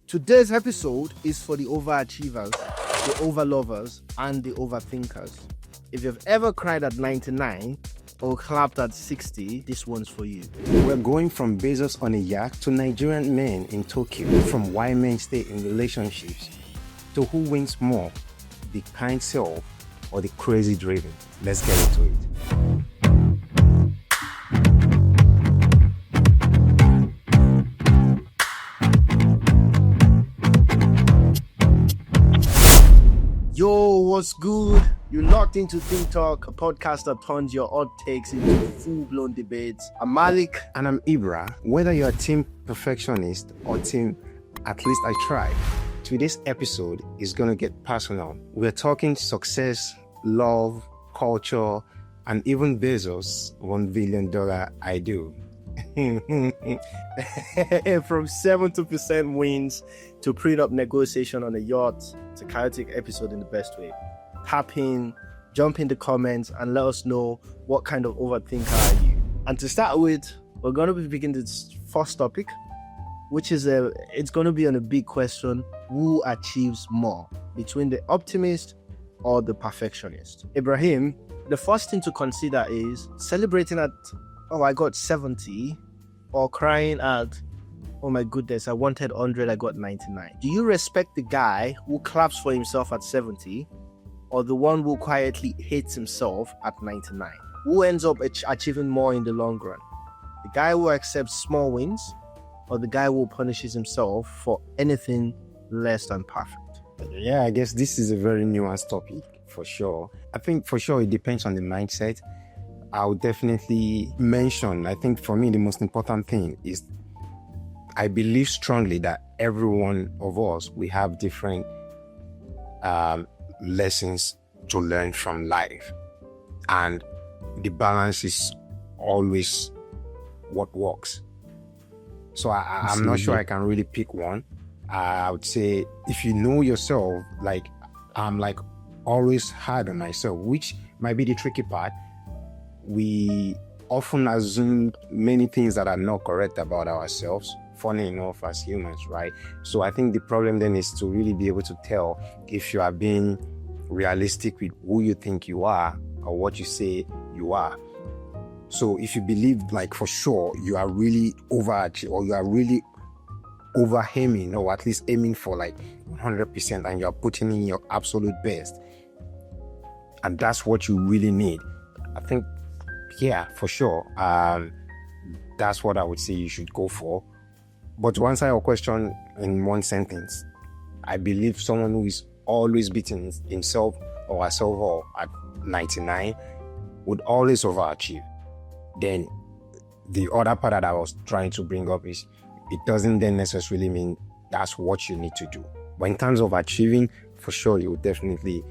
Today's episode is for the overachievers, the overlovers, and the overthinkers. If you've ever cried at 99 or clapped at 60, this one's for you. We're going from Bezos on a yacht to Nigerian men in Tokyo, from why men stay in relationships to who wins more, the kind self or the crazy driven. Let's get into it. Yo, what's good? You're locked into Think Talk, a podcast that turns your odd takes into full-blown debates. I'm Malik. And I'm Ibra. Whether you're a team perfectionist or team at least I tried, today's episode is going to get personal. We're talking success, love, culture, and even Bezos' $1 billion I do. From 70% wins to prenup negotiation on a yacht, it's a chaotic episode in the best way. Tap in, jump in the comments, and let us know what kind of overthinker are you. And to start with, we're going to be picking this first topic, which is it's going to be on a big question: who achieves more, between the optimist or the perfectionist? Ibrahim, the first thing to consider is celebrating at, oh, I got 70, or crying at, oh my goodness, I wanted 100, I got 99. Do you respect the guy who claps for himself at 70, or the one who quietly hates himself at 99? Who ends up achieving more in the long run? The guy who accepts small wins, or the guy who punishes himself for anything less than perfect? Yeah, I guess this is a very nuanced topic for sure. I think for sure it depends on the mindset. I would definitely mention, I think for me the most important thing is I believe strongly that every one of us, we have different lessons to learn from life. And the balance is always what works. So I'm not sure I can really pick one. I would say if you know yourself, like I'm like always hard on myself, which might be the tricky part. We often assume many things that are not correct about ourselves, funny enough, as humans, right? So I think the problem then is to really be able to tell if you are being realistic with who you think you are or what you say you are. So if you believe, like, for sure you are really overachieving, or you are really over aiming, or at least aiming for like 100%, and you're putting in your absolute best, and that's what you really need, I think, yeah, for sure, that's what I would say you should go for. But to answer your question in one sentence, I believe someone who is always beating himself or herself at 99 would always overachieve. Then the other part that I was trying to bring up is it doesn't then necessarily mean that's what you need to do. But in terms of achieving, for sure, you would definitely,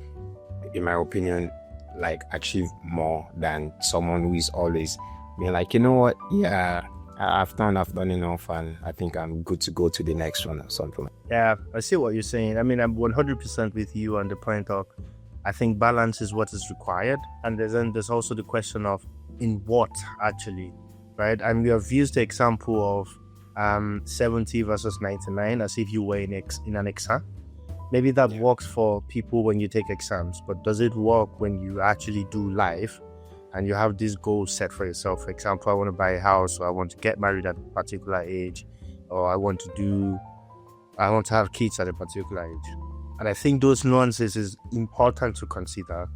in my opinion, like achieve more than someone who is always being like, you know what, yeah, I've done enough, and I think I'm good to go to the next one or something. Yeah, I see what you're saying. I mean, I'm 100% with you on the point of, I think balance is what is required. And there's also the question of in what actually, right? And we have used the example of 70 versus 99 as if you were in an exam. Maybe that works for people when you take exams, but does it work when you actually do life and you have this goal set for yourself? For example, I want to buy a house, or I want to get married at a particular age, or I want to have kids at a particular age. And I think those nuances is important to consider.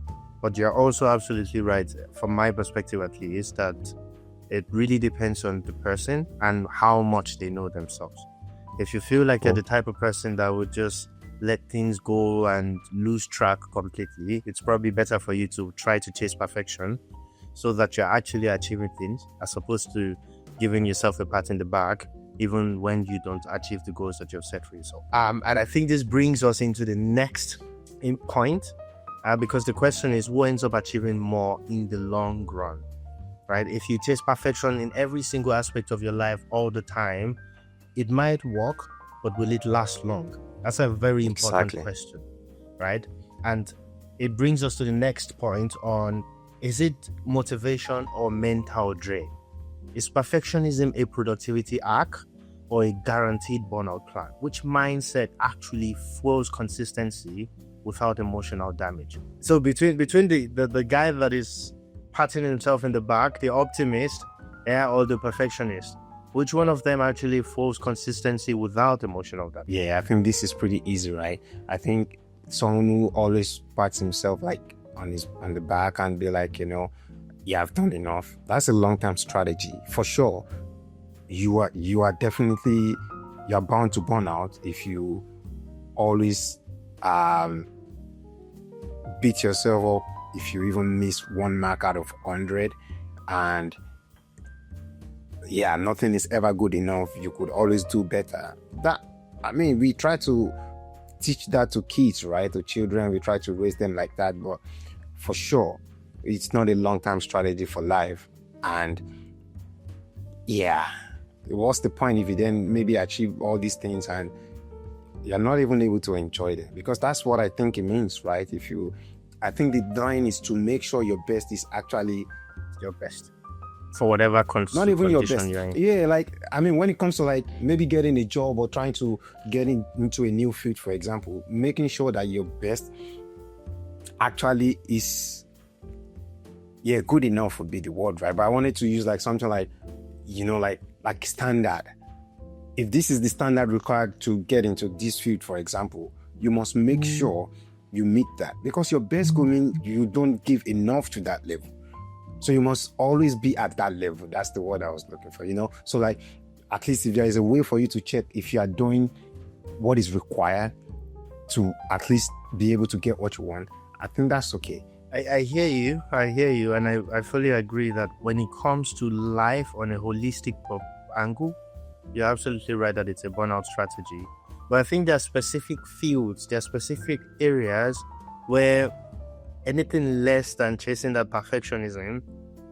But you're also absolutely right, from my perspective at least, that it really depends on the person and how much they know themselves. If you feel like you're the type of person that would just let things go and lose track completely, it's probably better for you to try to chase perfection so that you're actually achieving things, as opposed to giving yourself a pat in the back even when you don't achieve the goals that you've set for yourself. And I think this brings us into the next point, because the question is, who ends up achieving more in the long run, right? If you chase perfection in every single aspect of your life all the time, it might work, but will it last long? That's a very important question, right? And it brings us to the next point on, is it motivation or mental drain? Is perfectionism a productivity hack, or a guaranteed burnout plan? Which mindset actually fuels consistency without emotional damage? So between the guy that is patting himself in the back, the optimist, or the perfectionist, which one of them actually fuels consistency without emotional damage? Yeah, I think this is pretty easy, right? I think someone who always pats himself like on the back and be like, yeah, I've done enough. That's a long-term strategy for sure. You are definitely, you're bound to burn out if you always beat yourself up if you even miss one mark out of 100. And yeah, nothing is ever good enough. You could always do better. We try to teach that to kids, right? To children, we try to raise them like that. But for sure, it's not a long-term strategy for life. And yeah, what's the point if you then maybe achieve all these things and you're not even able to enjoy them? Because that's what I think it means, right? I think the line is to make sure your best is actually your best for whatever not even your best. You're in. Yeah, when it comes to maybe getting a job or trying to get into a new field, for example, making sure that your best actually is, good enough would be the word, right? But I wanted to use something like standard. If this is the standard required to get into this field, for example, you must make sure you meet that, because your best could mean you don't give enough to that level. So you must always be at that level. That's the word I was looking for, So at least if there is a way for you to check if you are doing what is required to at least be able to get what you want, I think that's okay. I hear you, and I fully agree that when it comes to life on a holistic angle, you're absolutely right that it's a burnout strategy. But I think there are specific fields, there are specific areas where anything less than chasing that perfectionism,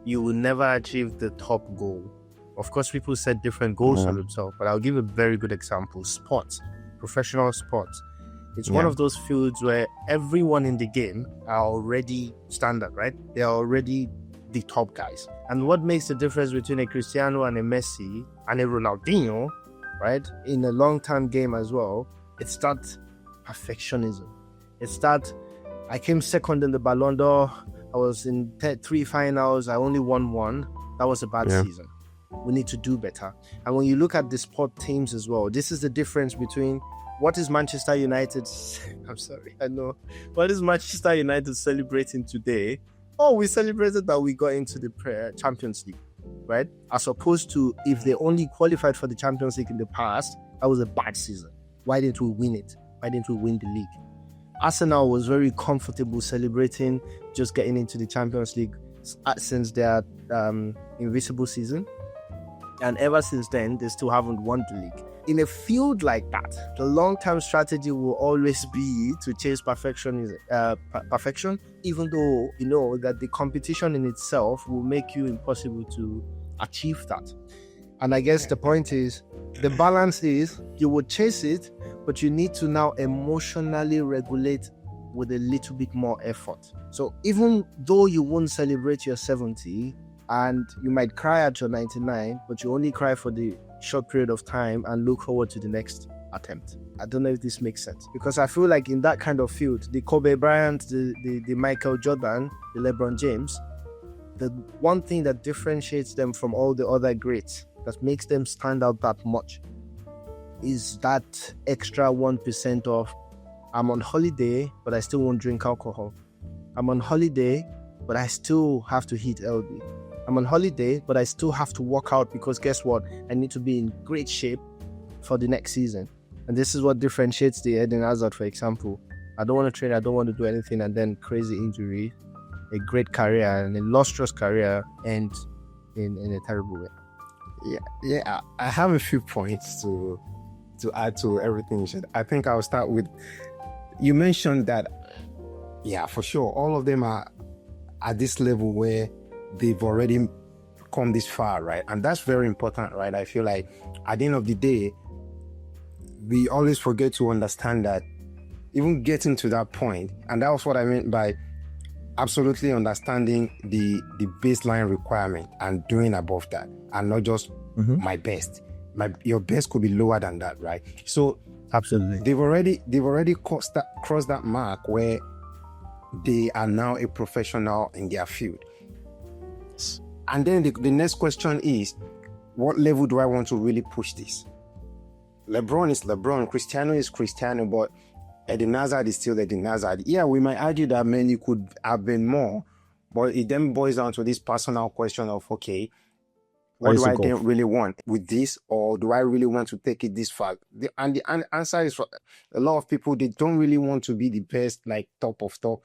you will never achieve the top goal. Of course, people set different goals for themselves, but I'll give a very good example. Sports, professional sports. It's one of those fields where everyone in the game are already standard, right? They are already the top guys. And what makes the difference between a Cristiano and a Messi and a Ronaldinho, right, in a long-term game as well, it's that perfectionism. It's that I came second in the Ballon d'Or. I was in 3 finals. I only won 1. That was a bad season. We need to do better. And when you look at the sport teams as well, this is the difference between what is Manchester United. I'm sorry, I know. What is Manchester United celebrating today? Oh, we celebrated that we got into the Champions League, right? As opposed to if they only qualified for the Champions League in the past, that was a bad season. Why didn't we win it? Why didn't we win the league? Arsenal was very comfortable celebrating just getting into the Champions League since their invisible season. And ever since then, they still haven't won the league. In a field like that, the long-term strategy will always be to chase perfection, even though you know that the competition in itself will make you impossible to achieve that. And I guess the point is, the balance is you will chase it, but you need to now emotionally regulate with a little bit more effort. So even though you won't celebrate your 70 and you might cry at your 99, but you only cry for the short period of time and look forward to the next attempt. I don't know if this makes sense, because I feel like in that kind of field, the Kobe Bryant, the Michael Jordan, the LeBron James, the one thing that differentiates them from all the other greats, that makes them stand out that much, is that extra 1% of I'm on holiday, but I still won't drink alcohol. I'm on holiday, but I still have to hit LB. I'm on holiday, but I still have to work out because guess what? I need to be in great shape for the next season. And this is what differentiates the Eden Hazard, for example. I don't want to train, I don't want to do anything, and then crazy injury, a great career and a illustrious career end in a terrible way. Yeah. I have a few points to add to everything you said. I think I'll start with, you mentioned that, for sure, all of them are at this level where they've already come this far, right? And that's very important, right? I feel like at the end of the day, we always forget to understand that even getting to that point, and that was what I meant by absolutely understanding the baseline requirement and doing above that, and not just my best. your best could be lower than that, right? So Absolutely. they've already crossed that mark where they are now a professional in their field. And then the next question is, what level do I want to really push this? LeBron is LeBron, Cristiano is Cristiano, but Eden Hazard is still Eden Hazard. Yeah, we might argue that many could have been more, but it then boils down to this personal question of, okay, what do I then really want with this, or do I really want to take it this far? And the answer is, for a lot of people, they don't really want to be the best, like top of top,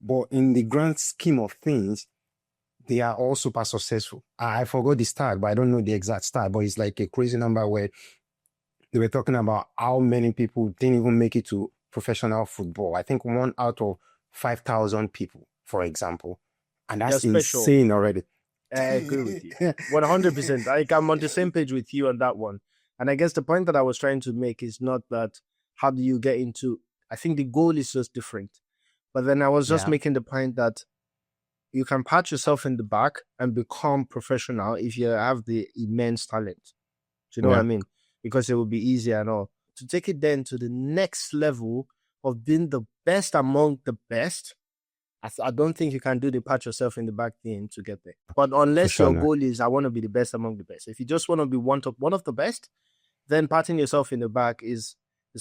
but in the grand scheme of things, they are all super successful. I forgot the stat, but I don't know the exact stat, but it's like a crazy number where they were talking about how many people didn't even make it to professional football. I think 1 out of 5,000 people, for example. And that's insane already. I agree with you. 100%. I'm on the same page with you on that one. And I guess the point that I was trying to make is not that how do you get into, I think the goal is just different. But then I was just making the point that you can pat yourself in the back and become professional if you have the immense talent. Do you know what I mean? Because it will be easier and all. To take it then to the next level of being the best among the best, I don't think you can do the pat yourself in the back thing to get there. But unless your goal is, I want to be the best among the best. If you just want to be one of the best, then patting yourself in the back is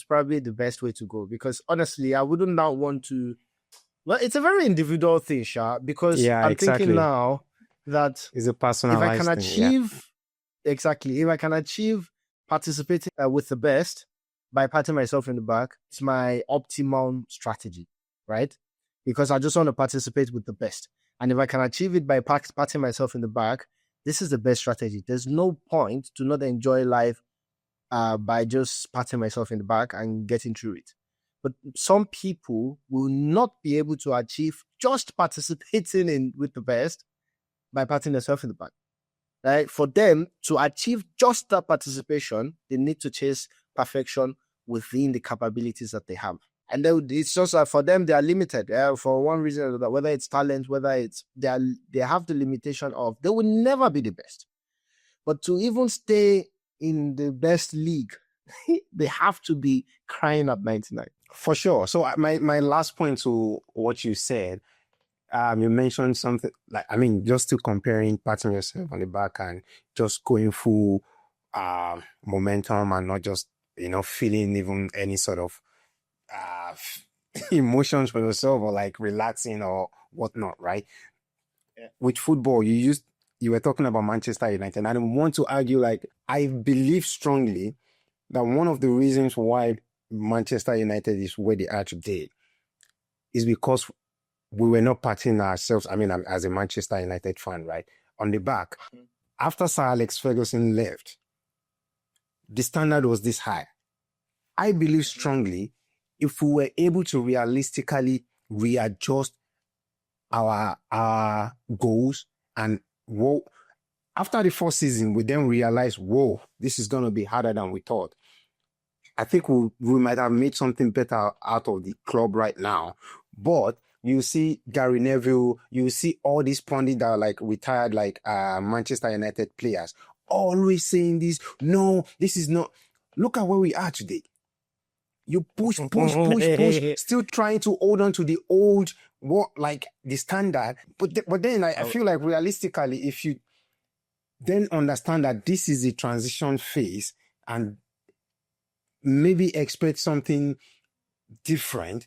probably the best way to go. Because honestly, I wouldn't now want to. Well, it's a very individual thing, Sha, because I'm thinking now that it's a personalized if I can achieve, if I can achieve participating with the best by patting myself in the back, it's my optimum strategy, right? Because I just want to participate with the best. And if I can achieve it by patting myself in the back, this is the best strategy. There's no point to not enjoy life by just patting myself in the back and getting through it. But some people will not be able to achieve just participating with the best by patting themselves in the back. Right? For them to achieve just that participation, they need to chase perfection within the capabilities that they have. And it's just for them, they are limited for one reason or another, whether it's talent, whether it's they have the limitation of they will never be the best. But to even stay in the best league, they have to be crying at 99. For sure. So my last point to what you said, you mentioned something like, just to comparing patting yourself on the back and just going full momentum and not just, feeling even any sort of emotions for yourself or like relaxing or whatnot, right? Yeah. With football, you were talking about Manchester United, and I want to argue, like, I believe strongly that one of the reasons why Manchester United is where they are today is because we were not patting ourselves, as a Manchester United fan, right, on the back. After Sir Alex Ferguson left, the standard was this high. I believe strongly if we were able to realistically readjust our goals and after the first season, we then realized, this is going to be harder than we thought. I think we might have made something better out of the club right now. But you see Gary Neville, you see all these pundits that are like retired, like Manchester United players, always saying this. No, this is not. Look at where we are today. You push, still trying to hold on to the old, the standard. But then I feel like realistically, if you then understand that this is a transition phase and maybe expect something different,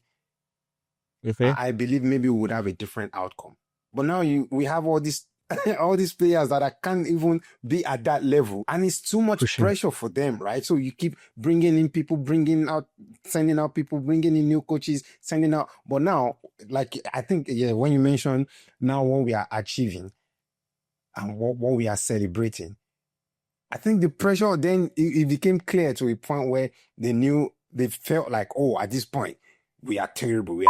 I believe maybe we would have a different outcome. But now we have all these players that can't even be at that level, and it's too much pressure for them, right? So you keep bringing in people, sending out people, bringing in new coaches, sending out. But now, like, I think, when you mention now what we are achieving and what we are celebrating, I think the pressure then it became clear to a point where they felt like, at this point we are terrible.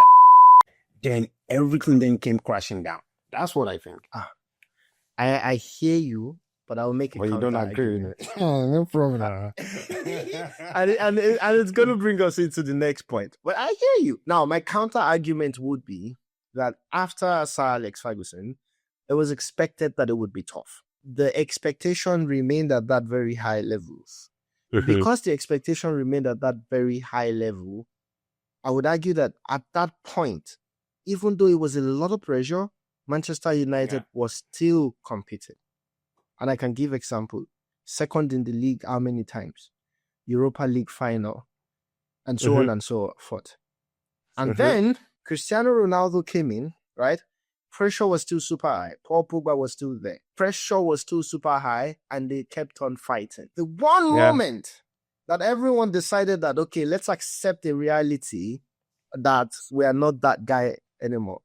Then everything then came crashing down. That's what I think. I hear you, but I'll make it. But you don't agree with it. No problem. and it's going to bring us into the next point. But I hear you. Now, my counter argument would be that after Sir Alex Ferguson, it was expected that it would be tough. The expectation remained at that very high levels. because the expectation remained at that very high level, I would argue that at that point, even though it was a lot of pressure, Manchester United was still competing. And I can give example. Second in the league, how many times? Europa League final, and so on and so forth. And then Cristiano Ronaldo came in, right? Pressure was still super high. Paul Pogba was still there. Pressure was still super high, and they kept on fighting. The one moment that everyone decided that, okay, let's accept the reality that we are not that guy anymore.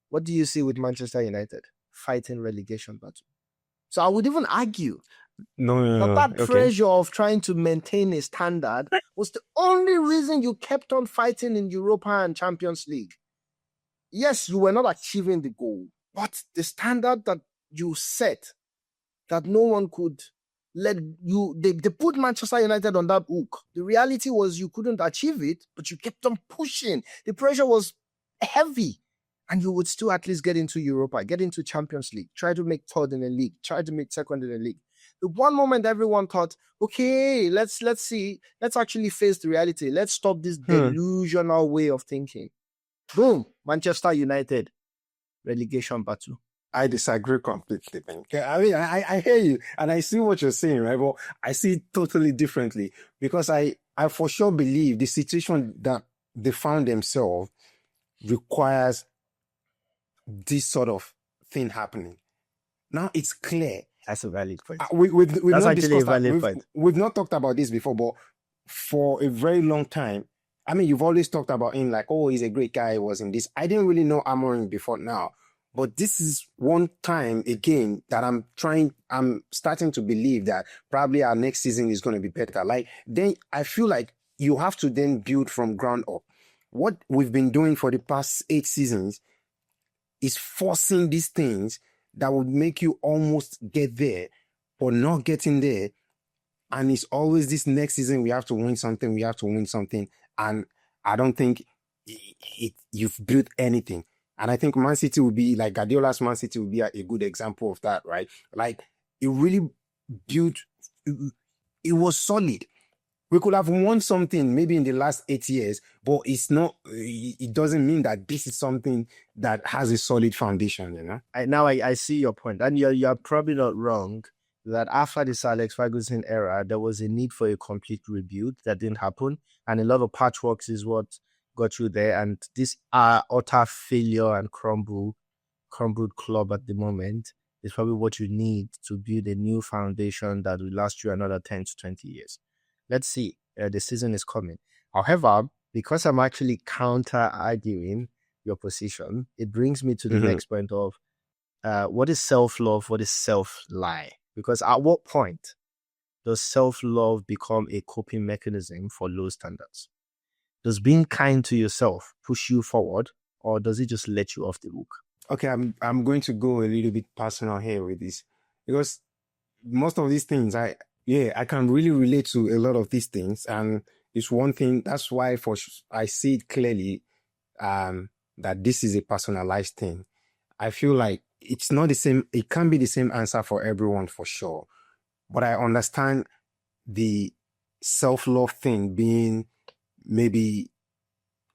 What do you see with Manchester United? Fighting relegation battle. So I would even argue that pressure of trying to maintain a standard was the only reason you kept on fighting in Europa and Champions League. Yes, you were not achieving the goal, but the standard that you set, that no one could let you, they put Manchester United on that hook. The reality was you couldn't achieve it, but you kept on pushing. The pressure was heavy, and you would still at least get into Europa, get into Champions League, try to make third in the league, try to make second in the league. The one moment everyone thought, okay, let's see, let's actually face the reality. Let's stop this delusional way of thinking. Boom, Manchester United, relegation battle. I disagree completely, man. I mean, I hear you and I see what you're saying, right? But I see it totally differently because I for sure believe the situation that they found themselves requires this sort of thing happening. Now it's clear. That's a valid point. We've That's not actually a discussed valid point. We've not talked about this before, but for a very long time, I mean, you've always talked about him like, oh, he's a great guy. He was in this. I didn't really know Amorim before now, but this is one time again that I'm starting to believe that probably our next season is going to be better. Like, then I feel like you have to then build from ground up. What we've been doing for the past 8 seasons is forcing these things that would make you almost get there, but not getting there. And it's always this next season, we have to win something. And I don't think you've built anything. And I think Man City will be, like Guardiola's Man City will be a good example of that, right? Like, it really built, it was solid. We could have won something maybe in the last 8 years, but it's not, it doesn't mean that this is something that has a solid foundation, you know? I see your point. And you're probably not wrong that after the Sir Alex Ferguson era, there was a need for a complete rebuild that didn't happen. And a lot of patchworks is what got you there. And this utter failure and crumbled club at the moment is probably what you need to build a new foundation that will last you another 10 to 20 years. Let's see. The season is coming. However, because I'm actually counter-arguing your position, it brings me to the next point of what is self-love, what is self-lie? Because at what point does self-love become a coping mechanism for low standards? Does being kind to yourself push you forward, or does it just let you off the hook? Okay, I'm going to go a little bit personal here with this, because most of these things, I can really relate to a lot of these things, and it's one thing. That's why I see it clearly that this is a personalized thing. I feel like it's not the same. It can't be the same answer for everyone for sure, but I understand the self-love thing being maybe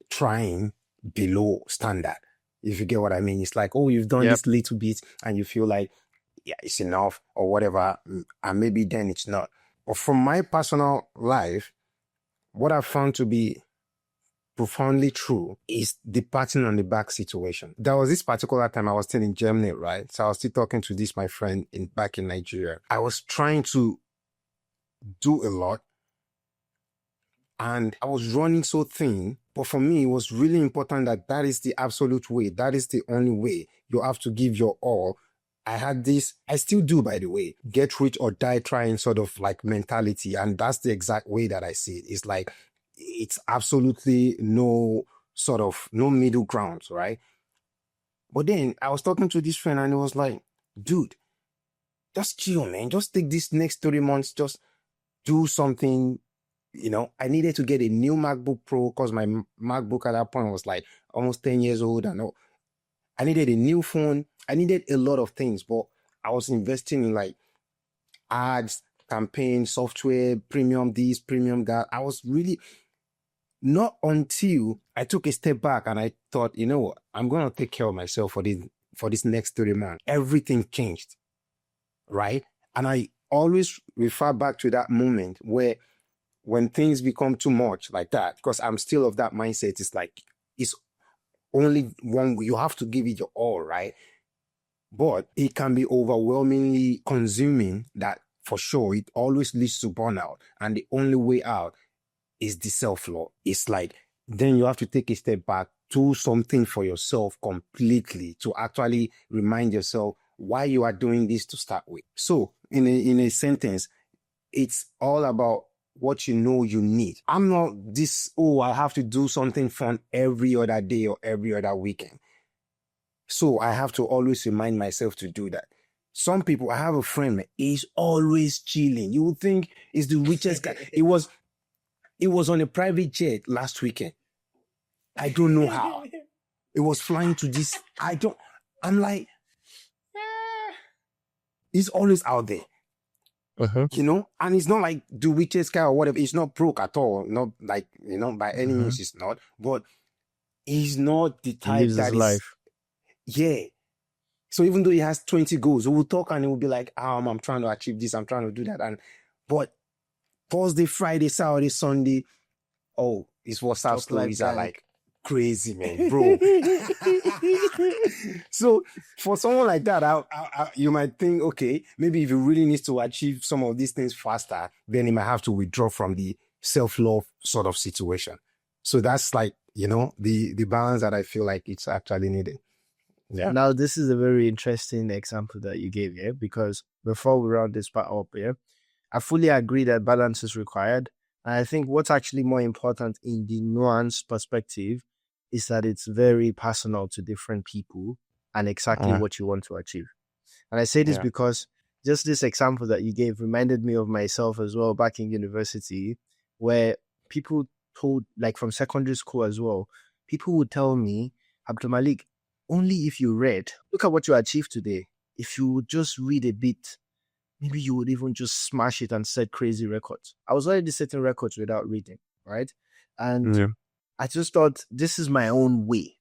trying below standard. If you get what I mean, it's like, oh, you've done this little bit and you feel like, yeah, it's enough or whatever, and maybe then it's not. But from my personal life, what I've found to be profoundly true is the patting on the back situation. There was this particular time I was still in Germany, right? So I was still talking to my friend back in Nigeria. I was trying to do a lot and I was running so thin. But for me, it was really important that is the absolute way. That is the only way. You have to give your all. I had this, I still do, by the way, get rich or die trying sort of like mentality. And that's the exact way that I see it. It's like, it's absolutely no middle ground, right? But then I was talking to this friend and he was like, dude, just chill, man. Just take this next 3 months, just do something. You know, I needed to get a new MacBook Pro because my MacBook at that point was like almost 10 years old. And I needed a new phone. I needed a lot of things, but I was investing in like ads, campaign, software, premium this, premium that. I was really not until I took a step back and I thought, you know what, I'm gonna take care of myself for this next 3 months. Everything changed, right? And I always refer back to that moment where when things become too much like that, because I'm still of that mindset, it's like it's only one, you have to give it your all, right? But it can be overwhelmingly consuming that for sure it always leads to burnout. And the only way out is the self-love. It's like then you have to take a step back, do something for yourself completely to actually remind yourself why you are doing this to start with. So in a sentence, it's all about what you know you need. I'm not this, oh, I have to do something fun every other day or every other weekend. So I have to always remind myself to do that. Some people, I have a friend, man, he's always chilling. You would think he's the richest guy. It was on a private jet last weekend. I don't know how. It was flying to this. I'm like, he's always out there. You know, and it's not like the richest guy or whatever. He's not broke at all. Not like, you know, by any means he's not. But he's not the type Lives that his is life. Yeah. So even though he has 20 goals, we'll talk and he will be like, I'm trying to achieve this, I'm trying to do that. But Thursday, Friday, Saturday, Sunday, oh, his WhatsApp Talk stories like are that. like crazy, man, bro. So for someone like that, you might think, okay, maybe if he really needs to achieve some of these things faster, then he might have to withdraw from the self-love sort of situation. So that's like, you know, the balance that I feel like it's actually needed. Yeah. Now, this is a very interesting example that you gave here, because before we round this part up here, I fully agree that balance is required. And I think what's actually more important in the nuanced perspective is that it's very personal to different people and exactly what you want to achieve. And I say this because just this example that you gave reminded me of myself as well back in university, where people told, like from secondary school as well, people would tell me, Abdul Malik, only if you read, look at what you achieved today. If you would just read a bit, maybe you would even just smash it and set crazy records. I was already setting records without reading, right? And I just thought, this is my own way.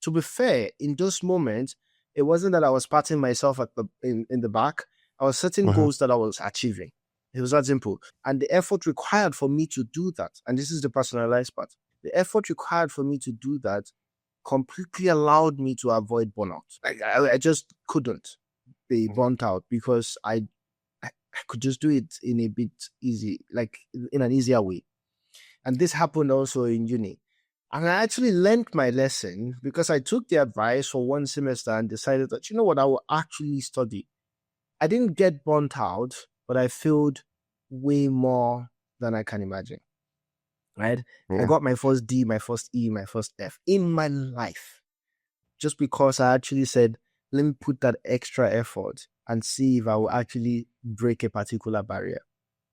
To be fair, in those moments, it wasn't that I was patting myself in the back. I was setting goals that I was achieving. It was that simple. And the effort required for me to do that, and this is the personalized part, the effort required for me to do that completely allowed me to avoid burnout. I just couldn't be burnt out because I could just do it in a bit easy, like in an easier way. And this happened also in uni. And I actually learned my lesson because I took the advice for one semester and decided that, you know what, I will actually study. I didn't get burnt out, but I failed way more than I can imagine. Right? I got my first D, my first E, my first F in my life. Just because I actually said, let me put that extra effort and see if I will actually break a particular barrier.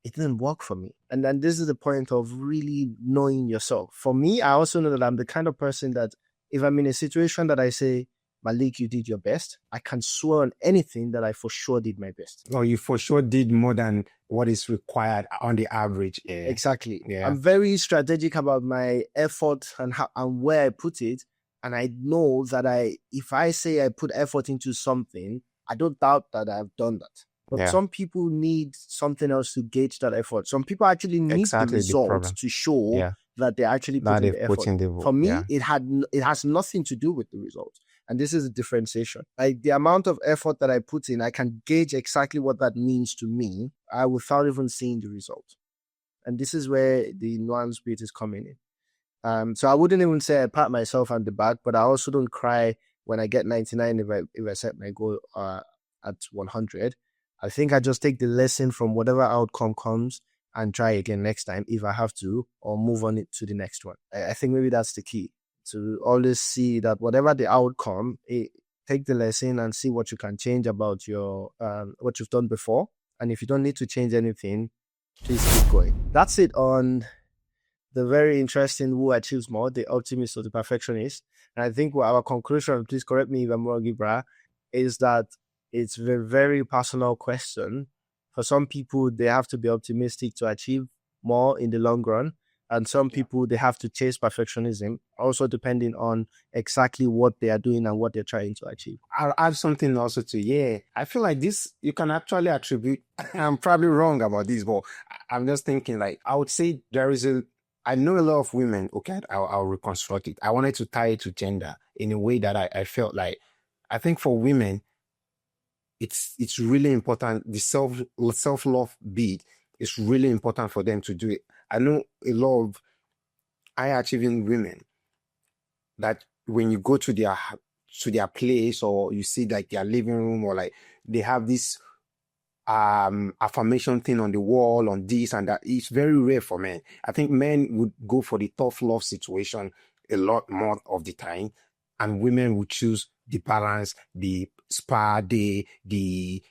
It didn't work for me. And then this is the point of really knowing yourself. For me, I also know that I'm the kind of person that if I'm in a situation that I say, Malik, you did your best, I can swear on anything that I for sure did my best. Oh, you for sure did more than what is required on the average. Yeah. Exactly. Yeah. I'm very strategic about my effort and where I put it. And I know that if I say I put effort into something, I don't doubt that I've done that. But some people need something else to gauge that effort. Some people actually need the results to show that they're actually putting the effort. For me, it has nothing to do with the results. And this is a differentiation. Like the amount of effort that I put in, I can gauge exactly what that means to me without even seeing the result. And this is where the nuance bit is coming in. So I wouldn't even say I pat myself on the back, but I also don't cry when I get 99 if I set my goal at 100. I think I just take the lesson from whatever outcome comes and try again next time if I have to, or move on to the next one. I think maybe that's the key, to always see that whatever the outcome, take the lesson and see what you can change about your what you've done before. And if you don't need to change anything, please keep going. That's it on the very interesting who achieves more, the optimist or the perfectionist. And I think our conclusion, please correct me if I'm wrong, Ibra, is that it's a very personal question For some people, they have to be optimistic to achieve more in the long run. And some people, they have to chase perfectionism, also depending on exactly what they are doing and what they're trying to achieve. I'll add something also to, I feel like this, you can actually attribute, I'm probably wrong about this, but I'm just thinking like, I would say I know a lot of women, okay, I'll reconstruct it. I wanted to tie it to gender in a way that I felt like, I think for women, it's really important. The self-love bit is really important for them to do it. I know a lot of high-achieving women that when you go to their place or you see like their living room or like they have this affirmation thing on the wall on this and that, it's very rare for men. I think men would go for the tough love situation a lot more of the time, and women would choose the balance, the spa day, the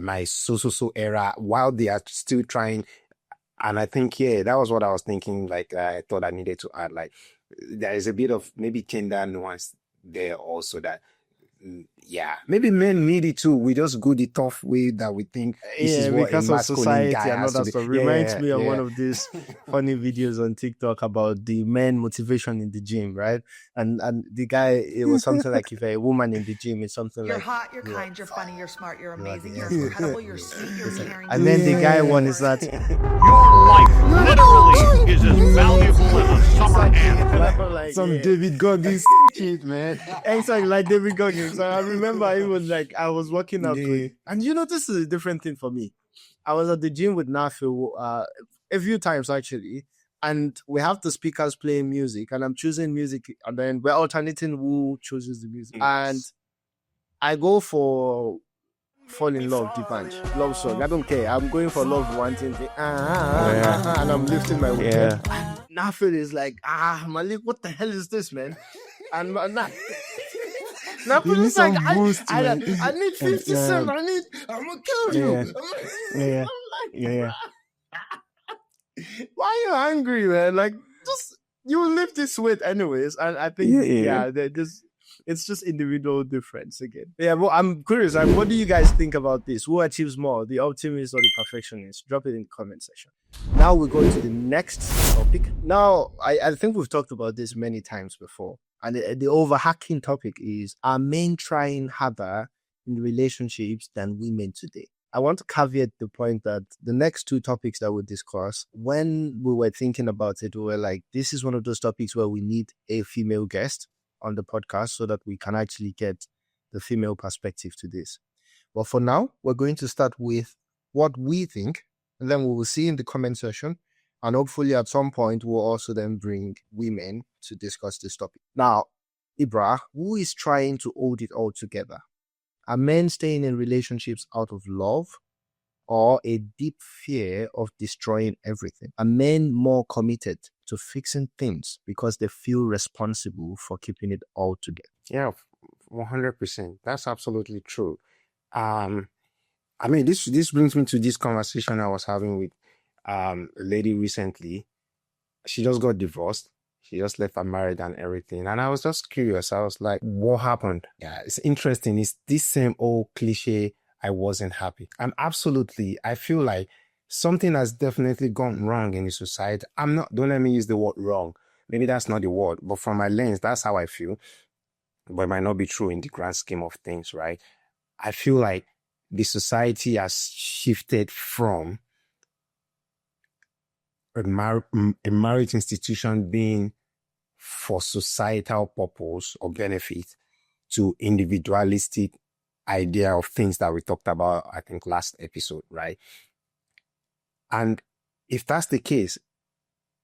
my so era, while they are still trying. And I think, that was what I was thinking. Like, I thought I needed to add, like, there is a bit of maybe gender nuance there also that, maybe men need it too. We just go the tough way that we think this is what a because of masculine society guy and all has to that be. stuff. Reminds me of one of these funny videos on TikTok about the men motivation in the gym, right? And the guy, it was something like, if a woman in the gym, it's something You're like, hot, you're kind, you're funny, you're smart, you're You are amazing, the you're effort. incredible, you're sweet, you're caring. and then the guy one is that Your life literally is as valuable as a summer anthem. like, Some yeah. David Goggins shit, man. Exactly, like David Goggins. So I remember it was like I was working out with, and this is a different thing for me. I was at the gym with Nafi a few times actually, and we have the speakers playing music, and I'm choosing music, and then we're alternating who chooses the music. And I go for Fall in Love, the bunch, love song. I don't care. I'm going for love wanting thing. And I'm lifting my weight. Yeah. Nafi is like, Malik, what the hell is this, man? And Nafi is like, I need 50 cents. I'm gonna kill you. Yeah. I'm like, why are you angry, man? Like, just you lift this weight anyways. And I think, it's just individual difference again. Yeah, well, I'm curious. What do you guys think about this? Who achieves more, the optimist or the perfectionist? Drop it in the comment section. Now we go to the next topic. Now, I think we've talked about this many times before. And the overhacking topic is, are men trying harder in relationships than women today? I want to caveat the point that the next two topics that we'll discuss, when we were thinking about it, we were like, this is one of those topics where we need a female guest on the podcast so that we can actually get the female perspective to this. But for now, we're going to start with what we think, and then we will see in the comment section. And hopefully at some point, we'll also then bring women to discuss this topic. Now, Ibra, who is trying to hold it all together? Are men staying in relationships out of love or a deep fear of destroying everything? Are men more committed to fixing things because they feel responsible for keeping it all together? Yeah, 100%. That's absolutely true. I mean, this brings me to this conversation I was having with a lady recently. She just got divorced. She just left her married and everything. And I was just curious. I was like, what happened? Yeah, it's interesting. It's this same old cliche, I wasn't happy. And absolutely, I feel like something has definitely gone wrong in the society. Don't let me use the word wrong. Maybe that's not the word, but from my lens, that's how I feel. But it might not be true in the grand scheme of things, right? I feel like the society has shifted from a marriage institution being for societal purpose or benefit to individualistic idea of things that we talked about, I think, last episode, right? And if that's the case,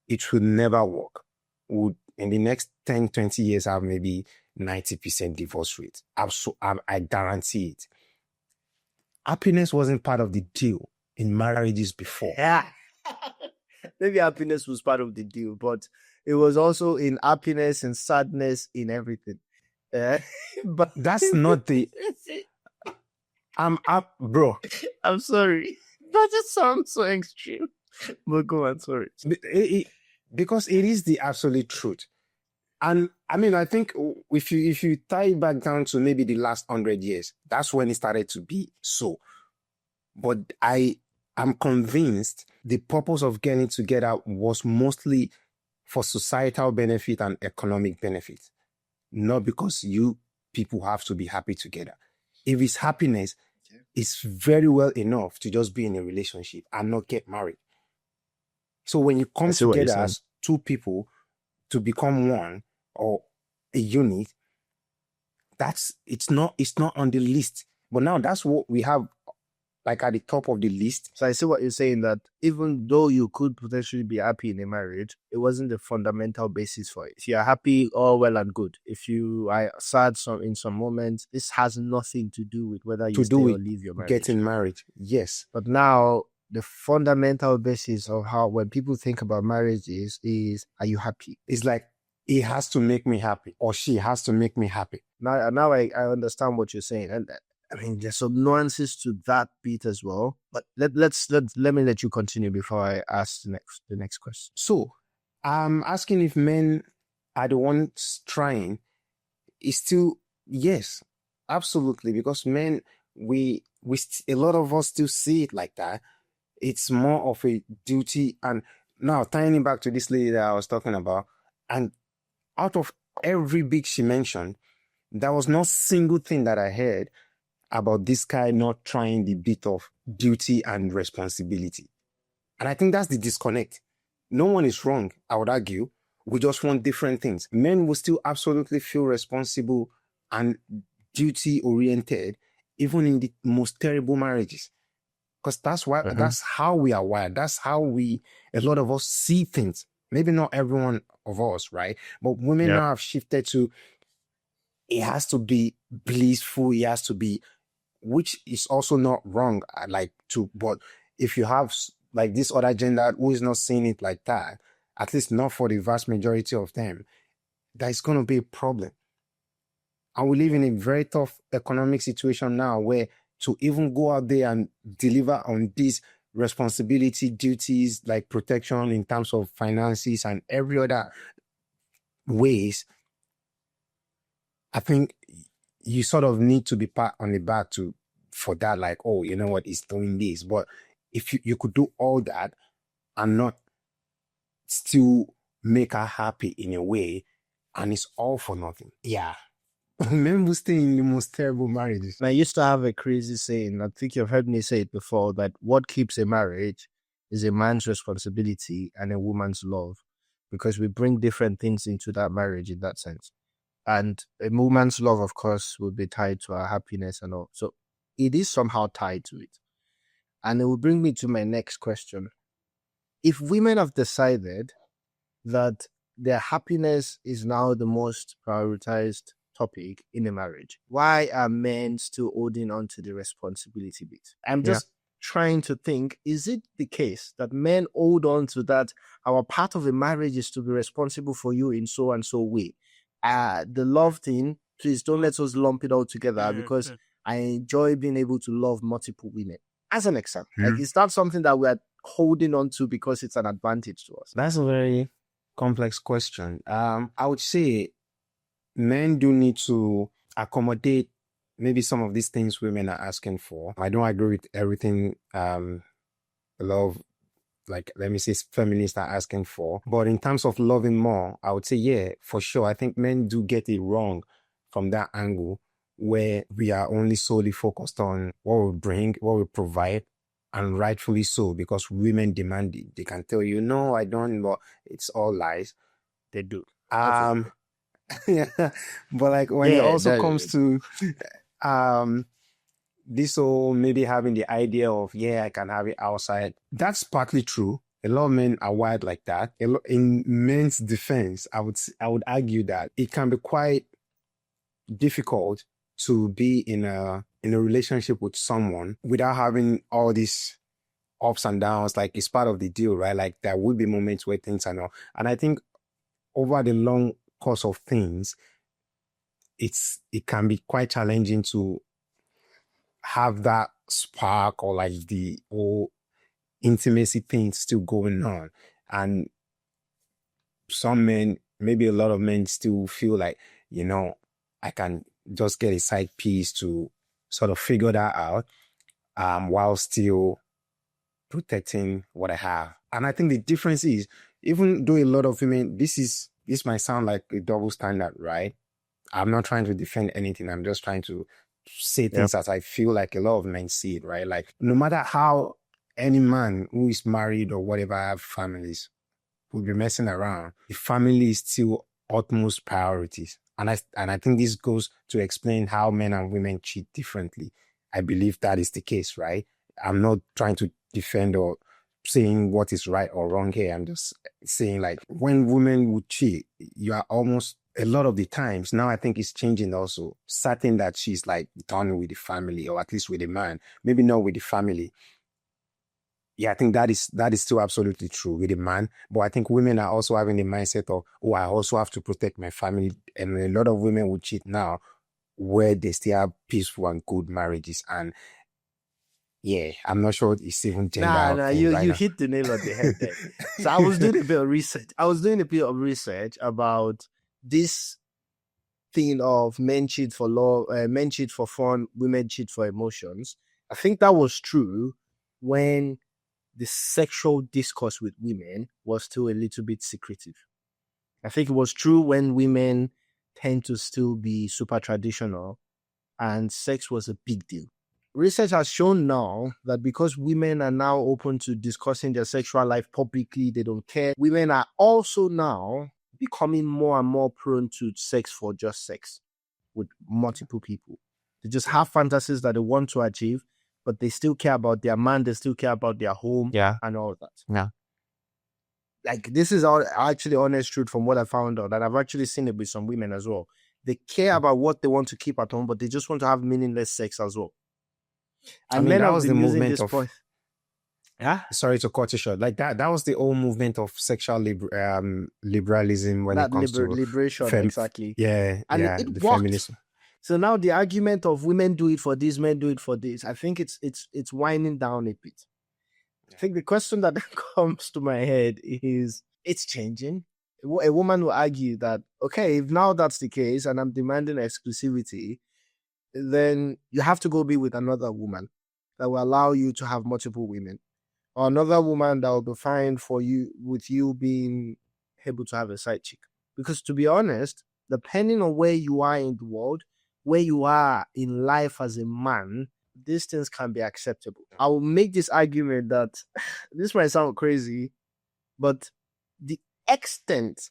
it should never work. Would in the next 10, 20 years have maybe 90% divorce rate. I guarantee it. Happiness wasn't part of the deal in marriages before. Yeah. Maybe happiness was part of the deal, but it was also in happiness and sadness in everything. But that's not the... I'm up, bro. I'm sorry. That just sounds so extreme. But go on, sorry. Because it is the absolute truth. And I mean, I think if you tie it back down to maybe the last 100 years, that's when it started to be so. But I I'm convinced the purpose of getting together was mostly for societal benefit and economic benefit, not because you people have to be happy together. If it's happiness, it's very well enough to just be in a relationship and not get married. So when you come see what you're together saying. as two people to become one or a unit, it's not on the list. But now that's what we have like at the top of the list. So I see what you're saying, that even though you could potentially be happy in a marriage, it wasn't the fundamental basis for it. If you're happy, all well and good. If you are sad in some moments, this has nothing to do with whether you To stay do or with leave your marriage. getting married. Yes. But now the fundamental basis of how when people think about marriage is are you happy? It's like he has to make me happy or she has to make me happy. Now I understand what you're saying. And I mean, there's some nuances to that bit as well. But let me let you continue before I ask the next question. So I'm asking if men are the ones trying. It's still yes, absolutely. Because men, a lot of us still see it like that. It's more of a duty. And now tying it back to this lady that I was talking about, and out of every bit she mentioned, there was no single thing that I heard about this guy not trying the bit of duty and responsibility. And I think that's the disconnect. No one is wrong, I would argue. We just want different things. Men will still absolutely feel responsible and duty-oriented, even in the most terrible marriages. Because that's how we are wired. That's how a lot of us see things. Maybe not everyone of us, right? But women now have shifted to, it has to be blissful, it has to be, which is also not wrong, but if you have like this other gender who is not seeing it like that, at least not for the vast majority of them, there's going to be a problem. And we live in a very tough economic situation now where to even go out there and deliver on these responsibility, duties, like protection in terms of finances and every other ways, I think you sort of need to be pat on the back for that, like, oh, you know what, he's doing this. But if you could do all that and not still make her happy in a way, and it's all for nothing. Yeah. Men will stay in the most terrible marriages. And I used to have a crazy saying, I think you've heard me say it before, that what keeps a marriage is a man's responsibility and a woman's love, because we bring different things into that marriage in that sense. And a woman's love, of course, will be tied to her happiness and all. So it is somehow tied to it. And it will bring me to my next question. If women have decided that their happiness is now the most prioritized topic in a marriage, why are men still holding on to the responsibility bit? I'm just trying to think, is it the case that men hold on to that our part of a marriage is to be responsible for you in so and so way? The love thing, please don't let us lump it all together, because I enjoy being able to love multiple women. As an example, like, is that something that we are holding on to because it's an advantage to us? That's a very complex question. I would say men do need to accommodate maybe some of these things women are asking for. I don't agree with everything a lot of, like, let me say, feminists are asking for. But in terms of loving more, I would say, yeah, for sure. I think men do get it wrong from that angle, where we are only solely focused on what we bring, what we provide, and rightfully so, because women demand it. They can tell you, no, I don't, but it's all lies. They do. Yeah, but like when it also comes to this whole maybe having the idea of, yeah, I can have it outside, that's partly true. A lot of men are wired like that. In men's defense, I would argue that it can be quite difficult to be in a relationship with someone without having all these ups and downs. Like, it's part of the deal, right? Like, there will be moments where things are not. And I think over the long course of things, it can be quite challenging to have that spark or like the whole intimacy thing still going on. And some men, maybe a lot of men, still feel like, you know, I can just get a side piece to sort of figure that out while still protecting what I have. And I think the difference is, even though a lot of women, this might sound like a double standard, right? I'm not trying to defend anything. I'm just trying to say things as I feel like a lot of men see it, right? Like, no matter how any man who is married or whatever have families will be messing around, the family is still utmost priorities. And I think this goes to explain how men and women cheat differently. I believe that is the case, right? I'm not trying to defend or saying what is right or wrong here. I'm just saying, like, when women would cheat, you are almost, a lot of the times, now I think it's changing also, certain that she's like done with the family, or at least with the man, maybe not with the family. Yeah, I think that is still absolutely true with the man. But I think women are also having the mindset of, oh, I also have to protect my family. And a lot of women would cheat now where they still have peaceful and good marriages. And yeah, I'm not sure it's even gender thing you right now. hit the nail on the head there. So I was doing a bit of research. About this thing of men cheat for love, men cheat for fun, women cheat for emotions. I think that was true when the sexual discourse with women was still a little bit secretive. I think it was true when women tend to still be super traditional and sex was a big deal. Research has shown now that because women are now open to discussing their sexual life publicly, they don't care. Women are also now becoming more and more prone to sex for just sex with multiple people. They just have fantasies that they want to achieve, but they still care about their man, they still care about their home, and all that. Yeah. Like, this is all actually honest truth from what I found out, and I've actually seen it with some women as well. They care about what they want to keep at home, but they just want to have meaningless sex as well. And I mean, men that have was been the using movement this of, point. Yeah, sorry to cut you short. Like that was the whole movement of sexual liberalism when that it comes to liberation, exactly. Yeah, And yeah, it the worked. feminism. So now the argument of women do it for this, men do it for this, I think it's winding down a bit. I think the question that comes to my head is, it's changing. A woman will argue that, okay, if now that's the case and I'm demanding exclusivity, then you have to go be with another woman that will allow you to have multiple women, or another woman that will be fine for you with you being able to have a side chick. Because to be honest, depending on where you are in the world, where you are in life as a man, these things can be acceptable. I will make this argument that this might sound crazy, but the extent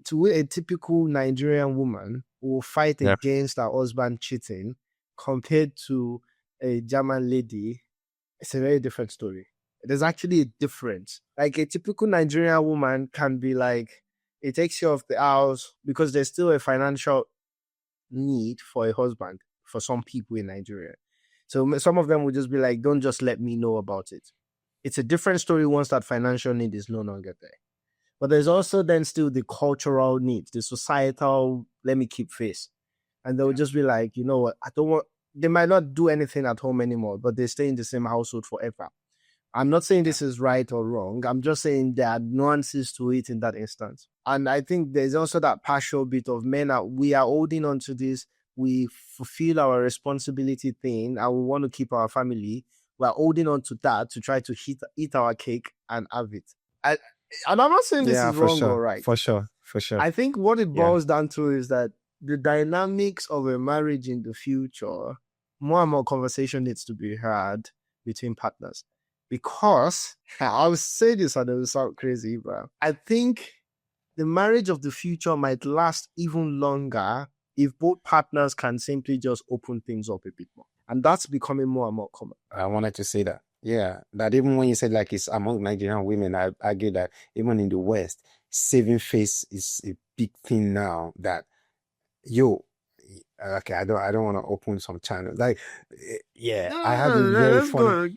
to which a typical Nigerian woman will fight against her husband cheating compared to a German lady, it's a very different story. There's actually a difference. Like, a typical Nigerian woman can be like, it takes you off the house because there's still a financial need for a husband for some people in Nigeria. So some of them will just be like, don't just let me know about it. It's a different story once that financial need is no longer there. But there's also then still the cultural need, the societal, let me keep face. And they'll just be like, you know what, I don't want, they might not do anything at home anymore, but they stay in the same household forever. I'm not saying this is right or wrong. I'm just saying there are nuances to it in that instance. And I think there's also that partial bit of we are holding on to this. We fulfill our responsibility thing and we want to keep our family. We're holding on to that to try to eat our cake and have it. And I'm not saying this is wrong or right. For sure. I think what it boils down to is that the dynamics of a marriage in the future, more and more conversation needs to be had between partners. Because, I will say this and it will sound crazy, but I think the marriage of the future might last even longer if both partners can simply just open things up a bit more. And that's becoming more and more common. I wanted to say that. Yeah, that even when you said like it's among Nigerian women, I argue that even in the West, saving face is a big thing now. That okay, I don't want to open some channels. Like, yeah, I had a very funny.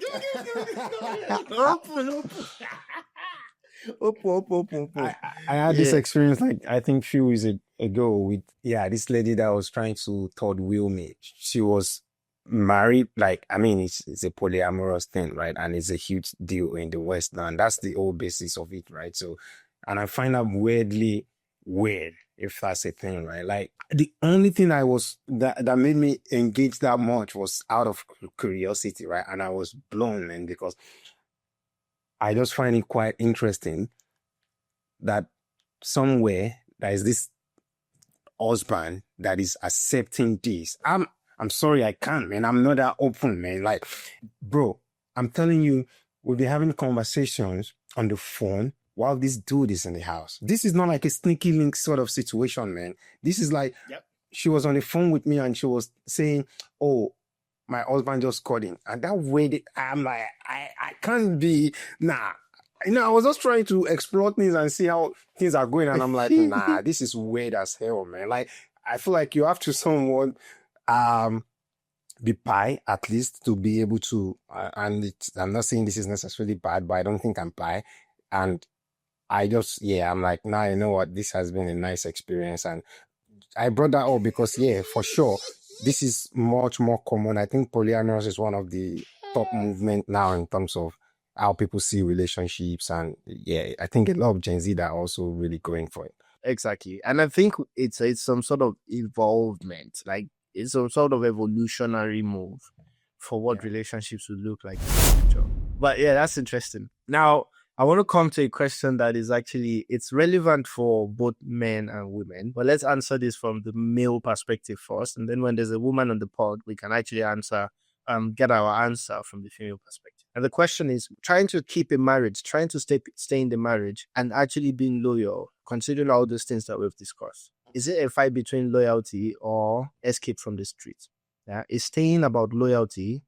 I had this experience, like, I think few years ago with this lady that was trying to third wheel me. She was married, like, I mean, it's a polyamorous thing, right? And it's a huge deal in the West now, and that's the whole basis of it, right? So, and I find that weirdly weird, if that's a thing, right? Like, the only thing that made me engage that much was out of curiosity, right? And I was blown, man, because I just find it quite interesting that somewhere there is this husband that is accepting this. I'm sorry, I can't, man. I'm not that open, man. Like, bro, I'm telling you, we'll be having conversations on the phone while this dude is in the house. This is not like a sneaky link sort of situation, man. This is like, she was on the phone with me and she was saying, oh, my husband just called in. And that way, I'm like, I can't be, nah. I was just trying to explore things and see how things are going. And I'm like, nah, this is weird as hell, man. Like, I feel like you have to somewhat be pie, at least, to be able to, I'm not saying this is necessarily bad, but I don't think I'm pie. And I'm like, nah, you know what? This has been a nice experience. And I brought that up because, for sure, this is much more common. I think polyamorous is one of the top movement now in terms of how people see relationships. And I think a lot of Gen Z are also really going for it. Exactly. And I think it's some sort of involvement, like it's some sort of evolutionary move for what relationships would look like in the future. But that's interesting. Now, I want to come to a question that is actually, it's relevant for both men and women, but let's answer this from the male perspective first. And then when there's a woman on the pod, we can actually get our answer from the female perspective. And the question is, trying to keep a marriage, trying to stay in the marriage and actually being loyal, considering all those things that we've discussed. Is it a fight between loyalty or escape from the streets? Yeah, is staying about loyalty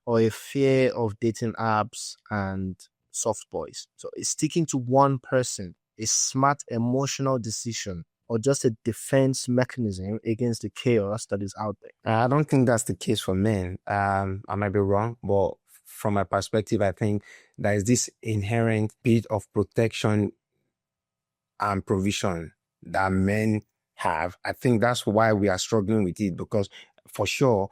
or a fear of dating apps and soft boys? So is sticking to one person a smart emotional decision or just a defense mechanism against the chaos that is out there? I don't think that's the case for men. I might be wrong, but from my perspective, I think there is this inherent bit of protection and provision that men have. I think that's why we are struggling with it, because for sure,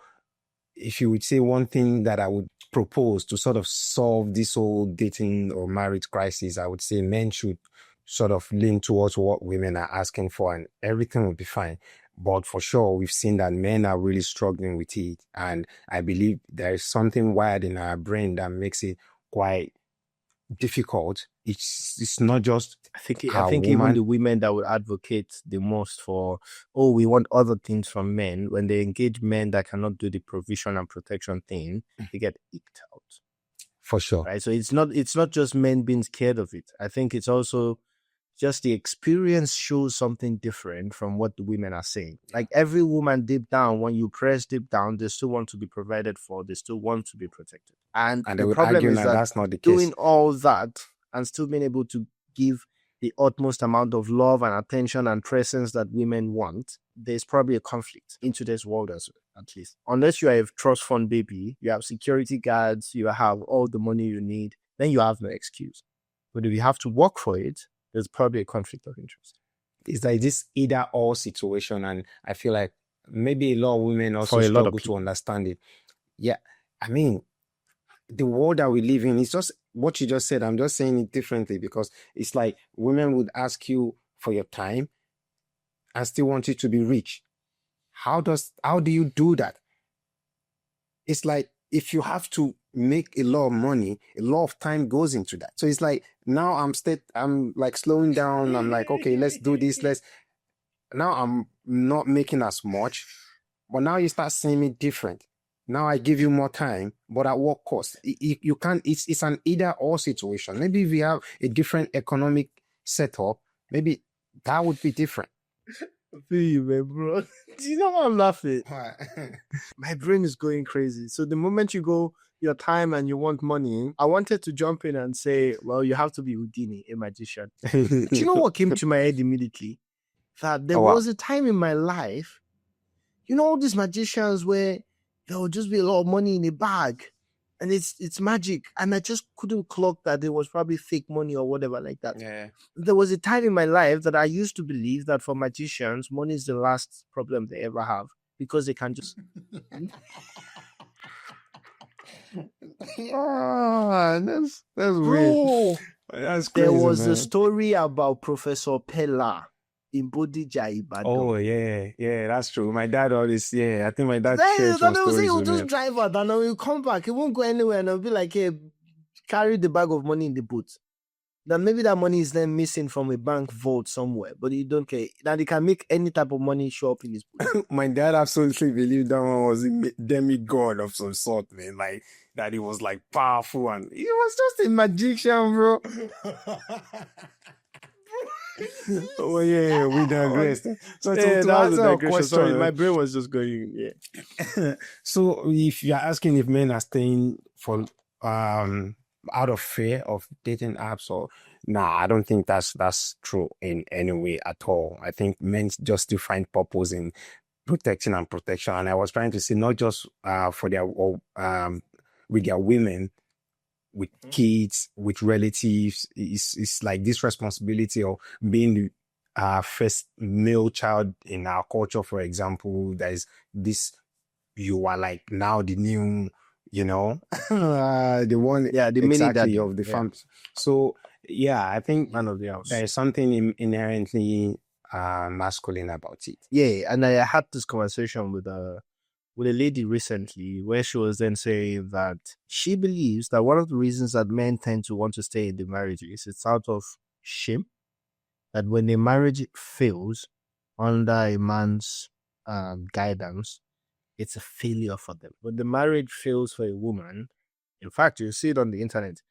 if you would say one thing that I would propose to sort of solve this whole dating or marriage crisis, I would say men should sort of lean towards what women are asking for and everything will be fine. But for sure, we've seen that men are really struggling with it. And I believe there is something wired in our brain that makes it quite difficult. It's not just I think even the women that would advocate the most for, we want other things from men, when they engage men that cannot do the provision and protection thing, they get eked out. For sure. Right. So it's not just men being scared of it. I think it's also just the experience shows something different from what the women are saying. Like every woman deep down, when you press deep down, they still want to be provided for, they still want to be protected. And they the would problem argue is that that that's not the case. doing all that and still being able to give the utmost amount of love and attention and presence that women want, there's probably a conflict in today's world at least. Unless you are a trust fund baby, you have security guards, you have all the money you need, then you have no excuse. But if you have to work for it, there's probably a conflict of interest. It's like this either or situation. And I feel like maybe a lot of women also struggle to understand it. Yeah. I mean, the world that we live in is just what you just said. I'm just saying it differently because it's like women would ask you for your time and still want you to be rich. How do you do that? It's like if you have to make a lot of money, a lot of time goes into that. So it's like now I'm like slowing down. I'm like, okay, let's do this. Now I'm not making as much, but now you start seeing me different. Now I give you more time, but at what cost? You can't, it's an either or situation. Maybe if we have a different economic setup, maybe that would be different. I feel you, man, bro. Do you know why I'm laughing? Why? My brain is going crazy. So the moment you go your time and you want money, I wanted to jump in and say, well, you have to be Houdini, a magician. Do you know what came to my head immediately? That there was a time in my life, you know, all these magicians where there will just be a lot of money in a bag and it's magic. And I just couldn't clock that it was probably fake money or whatever like that. Yeah. There was a time in my life that I used to believe that for magicians, money is the last problem they ever have because they can just... That's weird. That's crazy, there was man. a story about Professor Pella in Bodija, Ibadan. Oh, yeah, that's true. My dad always, I think my dad shared some stories He'll with just me. drive out and then he'll come back. He won't go anywhere and he'll be like, hey, carry the bag of money in the boot. Then maybe that money is then missing from a bank vault somewhere, but you don't care. Now they can make any type of money show up in his boot. My dad absolutely believed that one was a demigod of some sort, man. Like that he was like powerful and he was just a magician, bro. Oh yeah, we digressed. So to that's answer a your digression. question, Sorry, my brain was just going. Yeah. so if you're asking if men are staying for out of fear of dating apps or nah, I don't think that's true in any way at all. I think men just still find purpose in protecting and protection. And I was trying to say not just for their with their women, with kids, with relatives. It's like this responsibility of being the first male child in our culture, for example. There's this, you are like now the new, the one, Yeah, the mini exactly daddy. of the Yeah. family. So yeah, I think Man of the house. there is something inherently masculine about it. Yeah, and I had this conversation with a lady recently where she was then saying that she believes that one of the reasons that men tend to want to stay in the marriage is it's out of shame. That when a marriage fails under a man's guidance, it's a failure for them. When the marriage fails for a woman, in fact, you see it on the internet.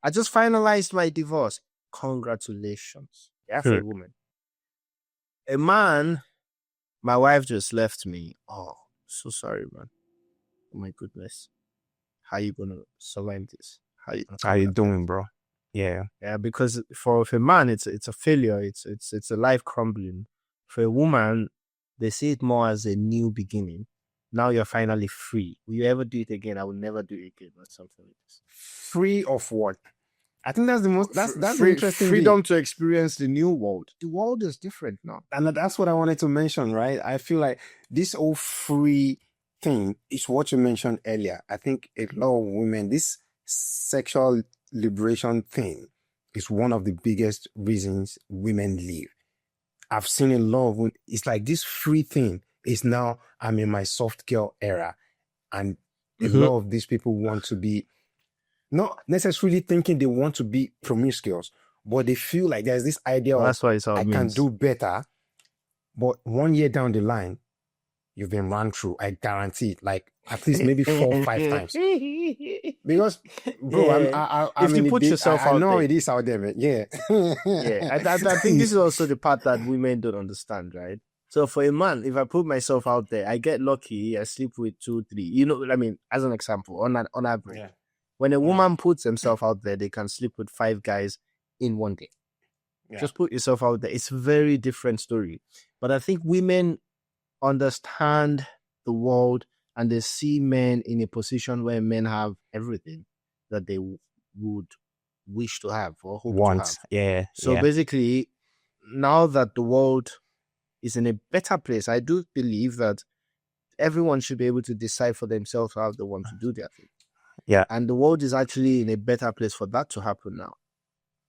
I just finalized my divorce. Congratulations. Yeah, for a woman. A man, my wife just left me. Oh, so sorry, man. Oh my goodness. How you gonna survive this? How you doing, bro? Yeah. Yeah, because for a man, it's a failure. It's a life crumbling. For a woman, they see it more as a new beginning. Now you're finally free. Will you ever do it again? I will never do it again, or something like this. Free of what? I think that's the most. That's the interesting freedom bit. to experience the new world. The world is different now. And that's what I wanted to mention, right? I feel like this whole free thing is what you mentioned earlier. I think a lot of women, this sexual liberation thing is one of the biggest reasons women leave. I've seen a lot of, it's like this free thing is now, I'm in my soft girl era. And a lot of these people want to be, not necessarily thinking they want to be promiscuous, but they feel like there's this idea of, that's why it's all I can do better. But 1 year down the line, you've been run through. I guarantee it. Like at least maybe 4 or 5 times. Because, bro, Yeah. I If mean, you put yourself I out know there. it is out there, man. Yeah. Yeah, I think this is also the part that women don't understand, right? So for a man, if I put myself out there, I get lucky, I sleep with 2, 3. I mean, as an example, on average, Yeah. when a woman puts themselves out there, they can sleep with 5 guys in 1 day. Yeah. Just put yourself out there. It's a very different story. But I think women understand the world and they see men in a position where men have everything that they would wish to have or hope to have. Yeah. So basically, now that the world is in a better place, I do believe that everyone should be able to decide for themselves how they want to do their thing. Yeah. And the world is actually in a better place for that to happen now.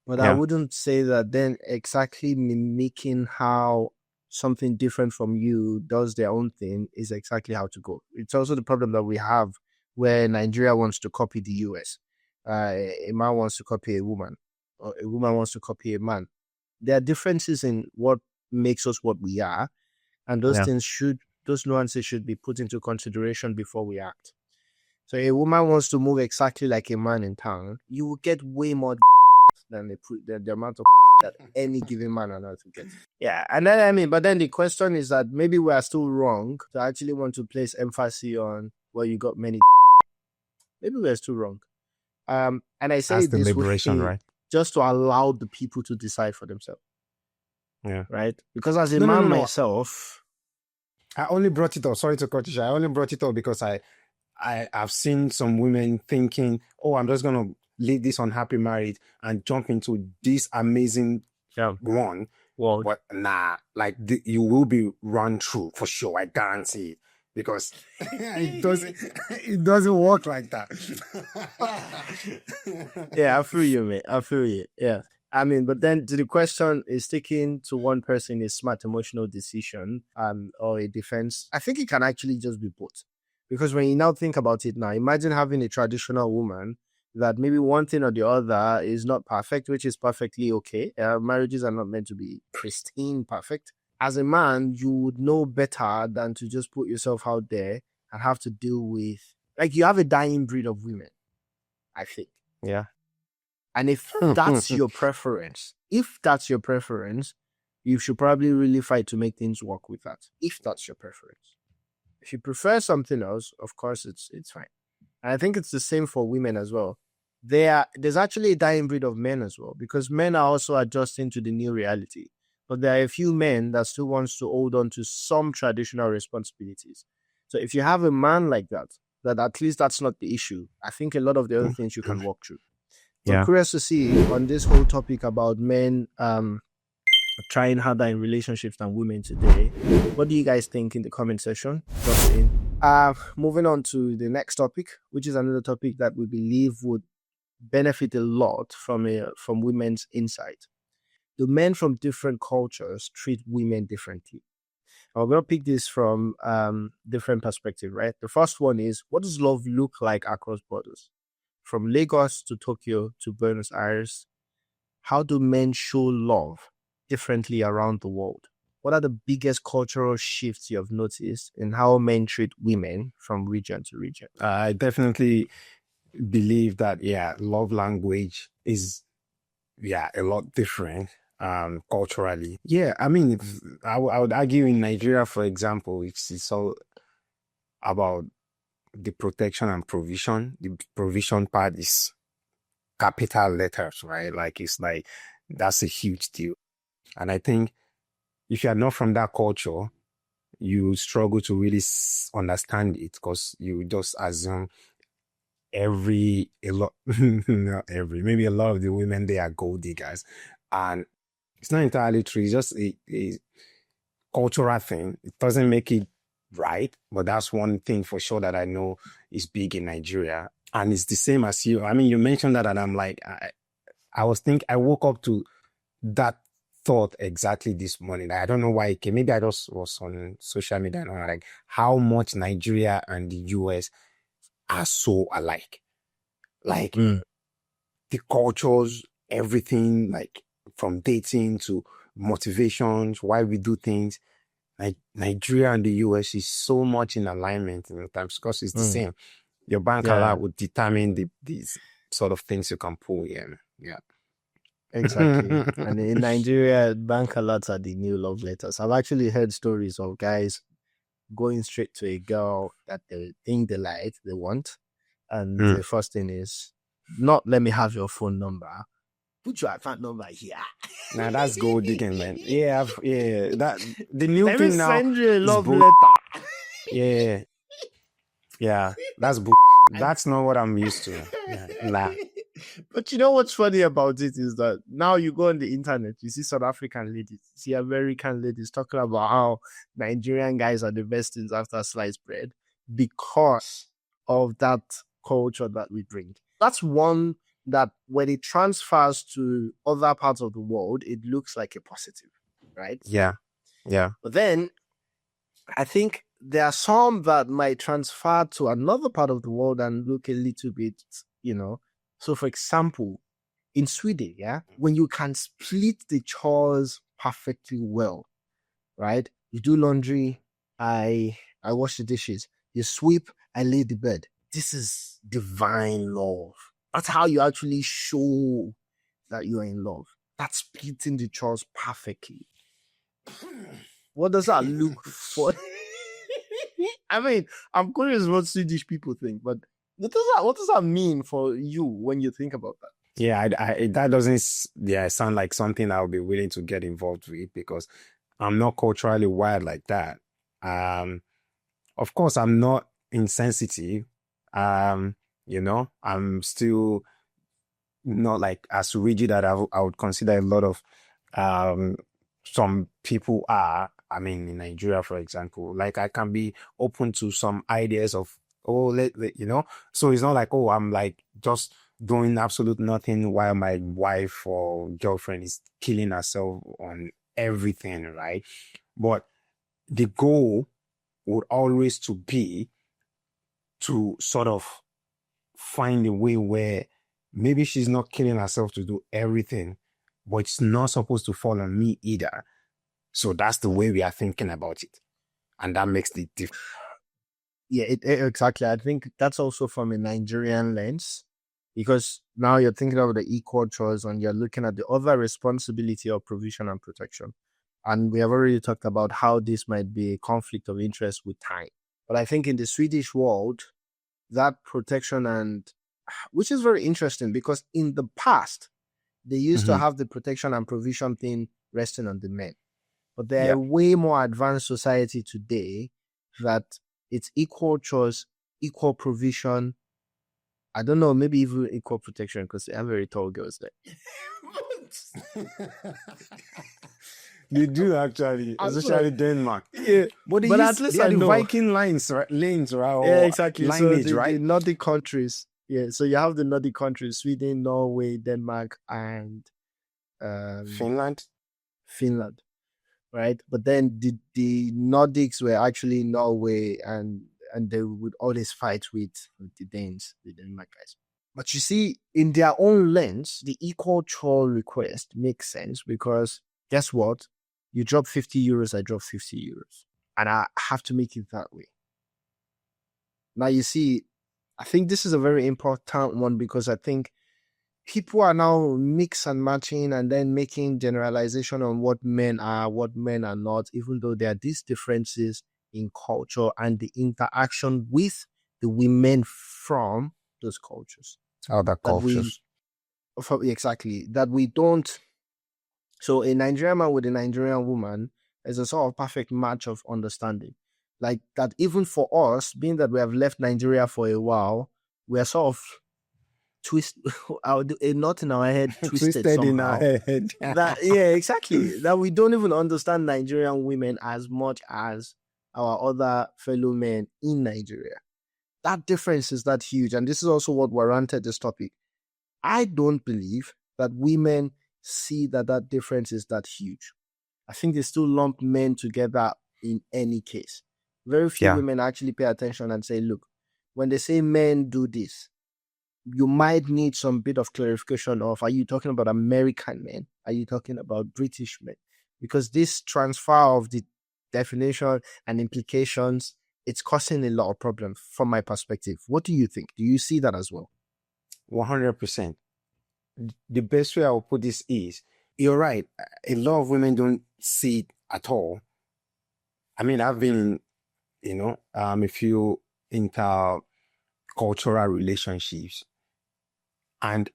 But I Yeah. wouldn't say that then exactly mimicking how something different from you does their own thing is exactly how to go. It's also the problem that we have where Nigeria wants to copy the US. A man wants to copy a woman, or a woman wants to copy a man. There are differences in what makes us what we are, and those those nuances should be put into consideration before we act. So a woman wants to move exactly like a man in town, you will get way more than the amount of that any given man on earth will get. Yeah, and then but then the question is that maybe we are still wrong to actually want to place emphasis on you got many. Maybe we're still wrong. And I say That's the this liberation, way right? just to allow the people to decide for themselves. Yeah. Right? Because as a No, man no. myself, I only brought it up. Sorry to cut you short. I only brought it up because I've seen some women thinking, oh, I'm just gonna leave this unhappy marriage and jump into this amazing one. well, But nah, like you will be run through for sure. I guarantee it. Because it doesn't work like that. yeah, I feel you, mate. I feel you. Yeah. I mean, but then to the question, is sticking to one person a smart emotional decision or a defense? I think it can actually just be both. Because when you now think about it now, imagine having a traditional woman that maybe one thing or the other is not perfect, which is perfectly okay. Marriages are not meant to be pristine, perfect. As a man, you would know better than to just put yourself out there and have to deal with, like, you have a dying breed of women, I think. Yeah. And if that's your preference, you should probably really fight to make things work with that. If that's your preference. If you prefer something else, of course, it's fine. And I think it's the same for women as well. There's actually a dying breed of men as well, because men are also adjusting to the new reality. But there are a few men that still wants to hold on to some traditional responsibilities. So if you have a man like that at least that's not the issue. I think a lot of the other things you can walk through. So Yeah. curious to see on this whole topic about men trying harder in relationships than women today. What do you guys think in the comment section? Drop it in. Moving on to the next topic, which is another topic that we believe would benefit a lot from women's insight. Do men from different cultures treat women differently? I'm going to pick this from different perspective, right? The first one is, what does love look like across borders? From Lagos to Tokyo to Buenos Aires, how do men show love differently around the world? What are the biggest cultural shifts you have noticed in how men treat women from region to region? I definitely believe that, love language is, a lot different culturally. Yeah, I mean, I would argue in Nigeria, for example, it's all about the protection and provision. The provision part is capital letters, right? Like, it's like, that's a huge deal. And I think if you are not from that culture, you struggle to really understand it, because you just assume maybe a lot of the women, they are gold diggers. And it's not entirely true. It's just a cultural thing. It doesn't make it right, but that's one thing for sure that I know is big in Nigeria. And it's the same as you. I mean, you mentioned that, and I'm like, I woke up to that thought exactly this morning. I don't know why it came. Maybe I just was on social media and I'm like, how much Nigeria and the US are so alike. Like, the cultures, everything, like from dating to motivations, why we do things. Like, Nigeria and the US is so much in alignment in times, because it's the same. Your bank alert would determine these sort of things you can pull in. Yeah. Exactly. And in Nigeria, bank alerts are the new love letters. I've actually heard stories of guys going straight to a girl that they think they want. And the first thing is, not let me have your phone number. Put your account number here. Now that's gold digging, man. Yeah, that the new Let me thing now. send you a is love bull- letter. Yeah, that's that's not what I'm used to. Yeah, nah. But you know what's funny about it is that now you go on the internet, you see South African ladies, you see American ladies talking about how Nigerian guys are the best things after sliced bread because of that culture that we bring. That's one that when it transfers to other parts of the world, it looks like a positive, right? Yeah. But then I think there are some that might transfer to another part of the world and look a little bit, So, for example, in Sweden, when you can split the chores perfectly well, right? You do laundry, I wash the dishes. You sweep, I lay the bed. This is divine love. That's how you actually show that you are in love. That's splitting the chores perfectly. What does that look for? I mean, I'm curious what Swedish people think, but what does that mean for you when you think about that? Yeah, that doesn't sound like something I'll be willing to get involved with, because I'm not culturally wired like that. Of course, I'm not insensitive. I'm still not like as rigid that I would consider a lot of some people are. I mean, in Nigeria, for example, like I can be open to some ideas of, so it's not like, I'm like just doing absolute nothing while my wife or girlfriend is killing herself on everything, right? But the goal would always to be to sort of find a way where maybe she's not killing herself to do everything, but it's not supposed to fall on me either. So that's the way we are thinking about it. And that makes the difference. Yeah, exactly. I think that's also from a Nigerian lens, because now you're thinking about the equal choice and you're looking at the other responsibility of provision and protection. And we have already talked about how this might be a conflict of interest with time. But I think in the Swedish world, that protection which is very interesting, because in the past, they used to have the protection and provision thing resting on the men. But they're a way more advanced society today that it's equal choice, equal provision. I don't know, maybe even equal protection, because they have very tall girls there. They do actually, especially Denmark. Yeah, but at least they are the Viking lines, right? Lanes, right? Or yeah, exactly. Lineage, so right? the Nordic countries. Yeah, so you have the Nordic countries: Sweden, Norway, Denmark, and Finland. Right? But then the Nordics were actually Norway, and they would always fight with the Danes, the Denmark guys. But you see, in their own lens, the equal choice request makes sense, because guess what? You drop 50 euros, I drop 50 euros. And I have to make it that way. Now, you see, I think this is a very important one, because I think people are now mix and matching and then making generalization on what men are not, even though there are these differences in culture and the interaction with the women from those cultures. Other cultures. Exactly. That we don't. So a Nigerian man with a Nigerian woman is a sort of perfect match of understanding. Like that, even for us, being that we have left Nigeria for a while, we are sort of a knot in our head twisted somehow. In our head. Exactly. That we don't even understand Nigerian women as much as our other fellow men in Nigeria. That difference is that huge. And this is also what warranted this topic. I don't believe that women see that difference is that huge. I think they still lump men together in any case. Very few women actually pay attention and say, look, when they say men do this, you might need some bit of clarification of, are you talking about American men? Are you talking about British men? Because this transfer of the definition and implications, it's causing a lot of problems from my perspective. What do you think? Do you see that as well? 100%. The best way I will put this is, you're right. A lot of women don't see it at all. I mean, I've been, a few intercultural relationships. And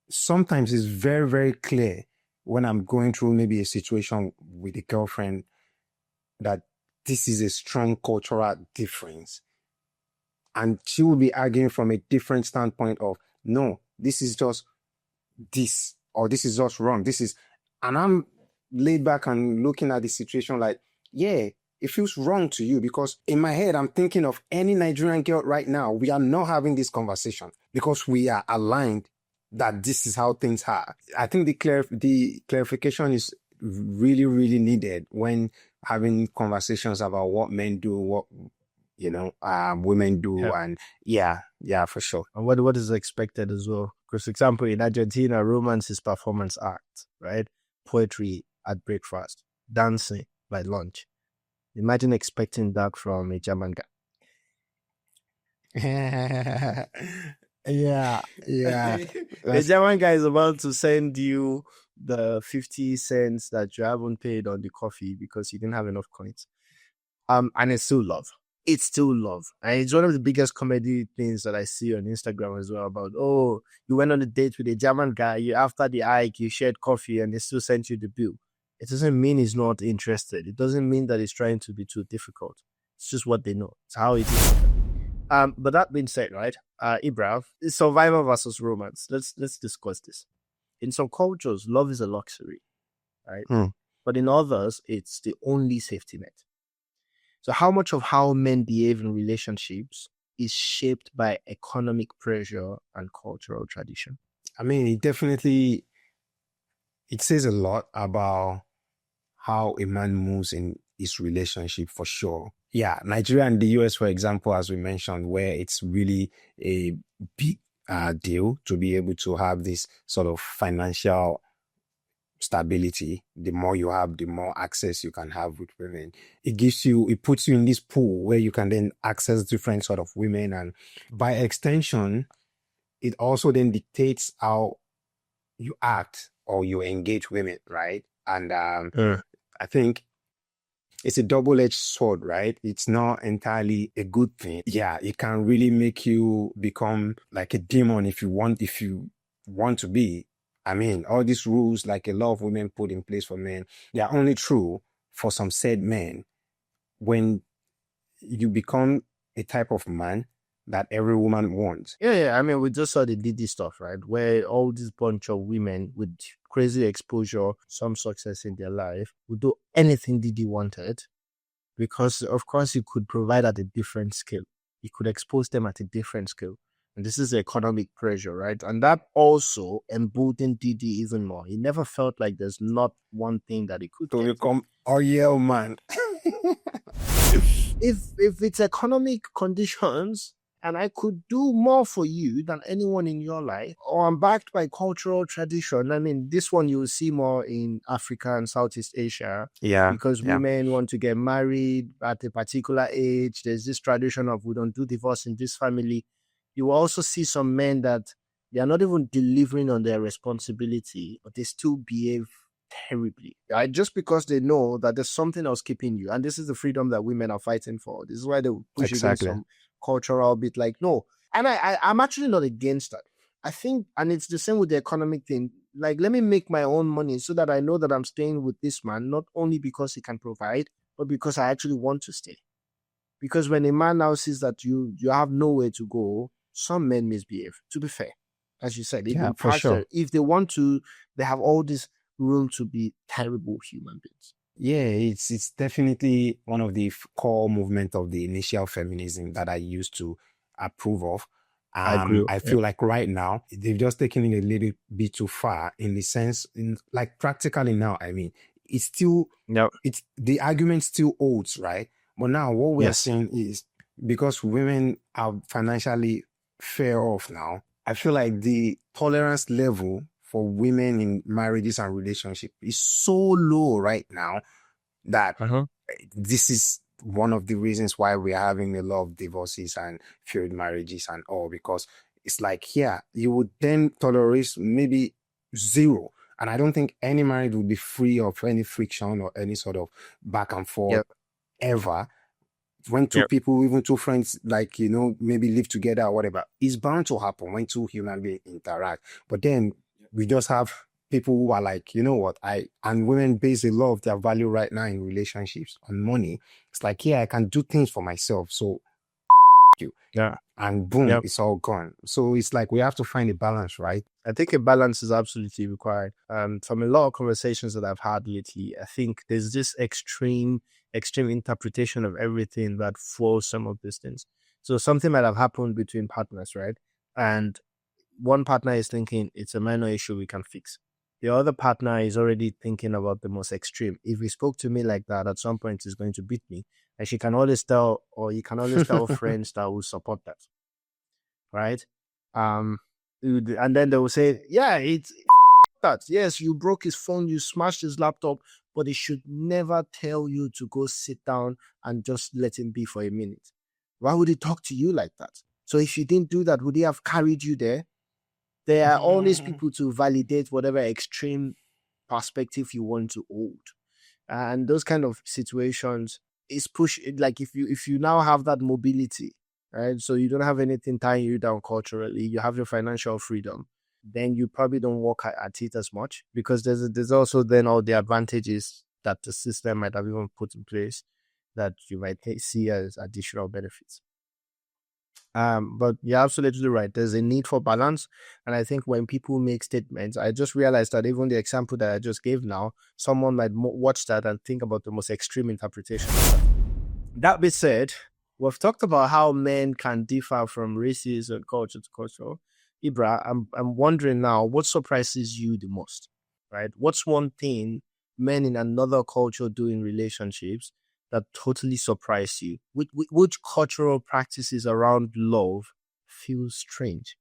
sometimes it's very, very clear when I'm going through maybe a situation with a girlfriend that this is a strong cultural difference. And she will be arguing from a different standpoint of, no, this is just this, or this is just wrong. And I'm laid back and looking at the situation like, yeah, it feels wrong to you, because in my head, I'm thinking of any Nigerian girl right now. We are not having this conversation because we are aligned that this is how things are. I think the clarification is really, really needed when having conversations about what men do, what women do, and for sure. And what is expected as well. Because, for example, in Argentina, romance is performance act, right? Poetry at breakfast, dancing by lunch. Imagine expecting that from a German guy. A German guy is about to send you the 50 cents that you haven't paid on the coffee because you didn't have enough coins. And it's still love. It's still love. And it's one of the biggest comedy things that I see on Instagram as well about, oh, you went on a date with a German guy, after the hike, you shared coffee and they still sent you the bill. It doesn't mean he's not interested. It doesn't mean that he's trying to be too difficult. It's just what they know. It's how it is. But that being said, right, Ibra, survival versus romance. Let's discuss this. In some cultures, love is a luxury, right? But in others, it's the only safety net. So how much of how men behave in relationships is shaped by economic pressure and cultural tradition? I mean, it says a lot about how a man moves in his relationship, for sure. Yeah, Nigeria and the US, for example, as we mentioned, where it's really a big deal to be able to have this sort of financial stability. The more you have, the more access you can have with women. It puts you in this pool where you can then access different sort of women, and by extension, it also then dictates how you act or you engage women, right? And I think it's a double-edged sword, right? It's not entirely a good thing. Yeah, it can really make you become like a demon if you want to be. I mean, all these rules, like a lot of women put in place for men, they are only true for some said men. When you become a type of man that every woman wants. Yeah. I mean, we just saw the Diddy stuff, right? Where all this bunch of women with crazy exposure, some success in their life, would do anything Diddy wanted because, of course, he could provide at a different scale. He could expose them at a different scale. And this is the economic pressure, right? And that also emboldened Diddy even more. He never felt like there's not one thing that he could To get. become Ariel man. If it's economic conditions and I could do more for you than anyone in your life, or I'm backed by cultural tradition. I mean, this one you'll see more in Africa and Southeast Asia. Yeah. Because yeah. women want to get married at a particular age. There's this tradition of we don't do divorce in this family. You will also see some men that they are not even delivering on their responsibility, but they still behave terribly, right? Just because they know that there's something else keeping you. And this is the freedom that women are fighting for. This is why they push against some cultural bit like, no. And I'm actually not against that. I think, and it's the same with the economic thing. Like, let me make my own money so that I know that I'm staying with this man, not only because he can provide, but because I actually want to stay. Because when a man now sees that you have nowhere to go, some men misbehave, to be fair. As you said, even for sure. If they want to, they have all this room to be terrible human beings. Yeah, it's definitely one of the core movement of the initial feminism that I used to approve of. I agree. I feel like right now they've just taken it a little bit too far in the sense, like practically now. I mean, it's still it's the argument still holds, right? But now what we are saying is because women are financially fair off now, I feel like the tolerance level for women in marriages and relationships is so low right now that this is one of the reasons why we're having a lot of divorces and failed marriages and all, because it's like, you would then tolerate maybe zero. And I don't think any marriage would be free of any friction or any sort of back and forth ever. When two people, even two friends, like, maybe live together or whatever, it's bound to happen when two human beings interact. But then we just have people who are like, you know what, and women base a lot of their value right now in relationships on money. It's like, I can do things for myself, so you. Yeah. And boom, it's all gone. So it's like we have to find a balance, right? I think a balance is absolutely required. From a lot of conversations that I've had lately, I think there's this extreme interpretation of everything that fuels some of these things. So something might have happened between partners, right? And one partner is thinking it's a minor issue we can fix. The other partner is already thinking about the most extreme. If he spoke to me like that, at some point he's going to beat me. And she can always tell, or you can always tell friends that will support that. Right? And then they will say, it's that. Yes, you broke his phone, you smashed his laptop, but he should never tell you to go sit down and just let him be for a minute. Why would he talk to you like that? So if you didn't do that, would he have carried you there? There are always people to validate whatever extreme perspective you want to hold. And those kind of situations is like if you now have that mobility, right? So you don't have anything tying you down culturally, you have your financial freedom, then you probably don't work at it as much, because there's also then all the advantages that the system might have even put in place that you might see as additional benefits. But you're absolutely right. There's a need for balance. And I think when people make statements, I just realized that even the example that I just gave now, someone might watch that and think about the most extreme interpretation of that. That being said, we've talked about how men can differ from races and culture to culture. Ibra, I'm wondering now, what surprises you the most, right? What's one thing men in another culture do in relationships that totally surprised you? Which cultural practices around love feel strange?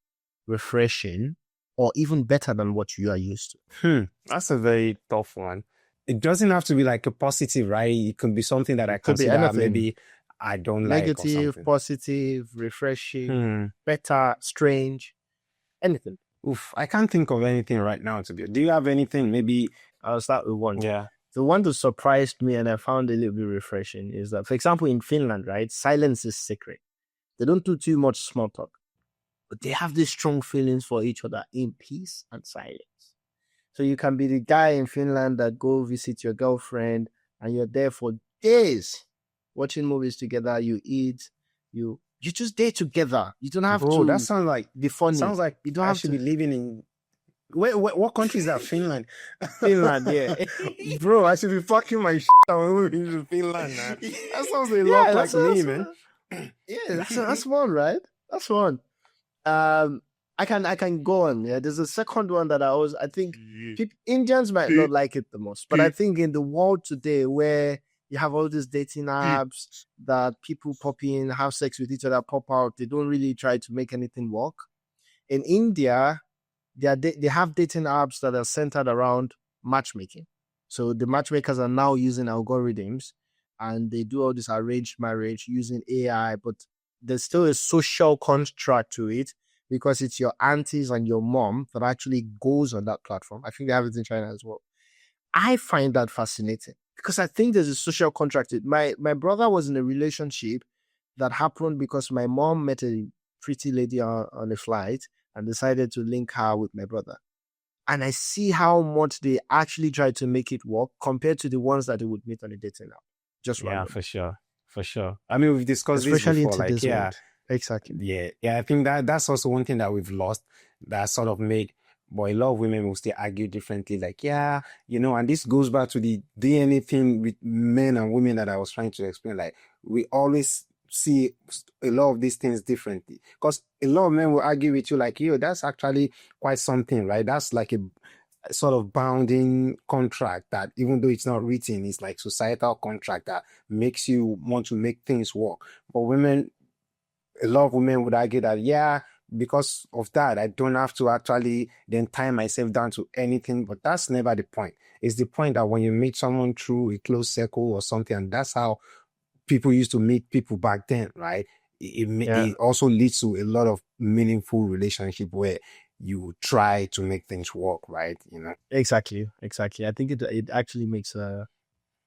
refreshing, or even better than what you are used to? That's a very tough one. It doesn't have to be like a positive, right? It could be something that I Could be consider anything. maybe I don't like or Negative, something. positive, refreshing, better, strange, anything. Oof, I can't think of anything right now to be. Do you have anything? Maybe. I'll start with one. Yeah. The one that surprised me and I found a little bit refreshing is that, for example, in Finland, right, silence is sacred. They don't do too much small talk, but they have these strong feelings for each other in peace and silence. So you can be the guy in Finland that go visit your girlfriend and you're there for days watching movies together. You eat, you just day together. You don't have to. That sounds like be funny. Sounds like you don't I have should to be living in. What country is that? Finland. Finland, yeah. Bro, I should be fucking my shit when we're in Finland, man. That sounds a lot like me, man. Yeah, that's one, right? That's one. I can go on. Yeah, there's a second one that I think Indians might not like it the most, but I think in the world today where you have all these dating apps that people pop in, have sex with each other, pop out, they don't really try to make anything work. In India, they have dating apps that are centered around matchmaking. So the matchmakers are now using algorithms and they do all this arranged marriage using AI, but there's still a social contract to it because it's your aunties and your mom that actually goes on that platform. I think they have it in China as well. I find that fascinating because I think there's a social contract. My brother was in a relationship that happened because my mom met a pretty lady on a flight and decided to link her with my brother. And I see how much they actually try to make it work compared to the ones that they would meet on a dating app. Just yeah, random. for sure. I mean, we've discussed especially this before. Into Like, this world. Exactly. Yeah. I think that's also one thing that we've lost. That sort of made, but a lot of women will still argue differently. Like, and this goes back to the DNA thing with men and women that I was trying to explain. Like, we always see a lot of these things differently because a lot of men will argue with you like, that's actually quite something, right? That's like a sort of bounding contract that even though it's not written, it's like societal contract that makes you want to make things work. But a lot of women would argue that, because of that, I don't have to actually then tie myself down to anything. But that's never the point. It's the point that when you meet someone through a close circle or something, and that's how people used to meet people back then, right? It also leads to a lot of meaningful relationship where you try to make things work, right? Exactly. I think it actually makes a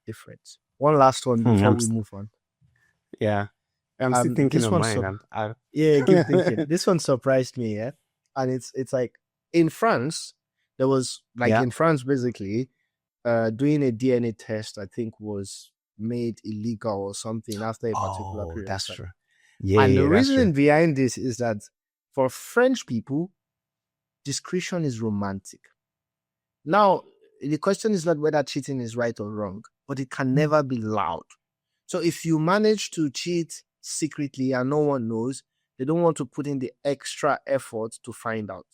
difference. One last one before we move on. Yeah. I'm still thinking of mine. Keep thinking. This one surprised me, and it's like in France, there was in France basically, doing a DNA test I think was made illegal or something after a particular period. That's of time. True. And the reason behind this is that for French people, discretion is romantic. Now, the question is not whether cheating is right or wrong, but it can never be loud. So if you manage to cheat secretly and no one knows, they don't want to put in the extra effort to find out.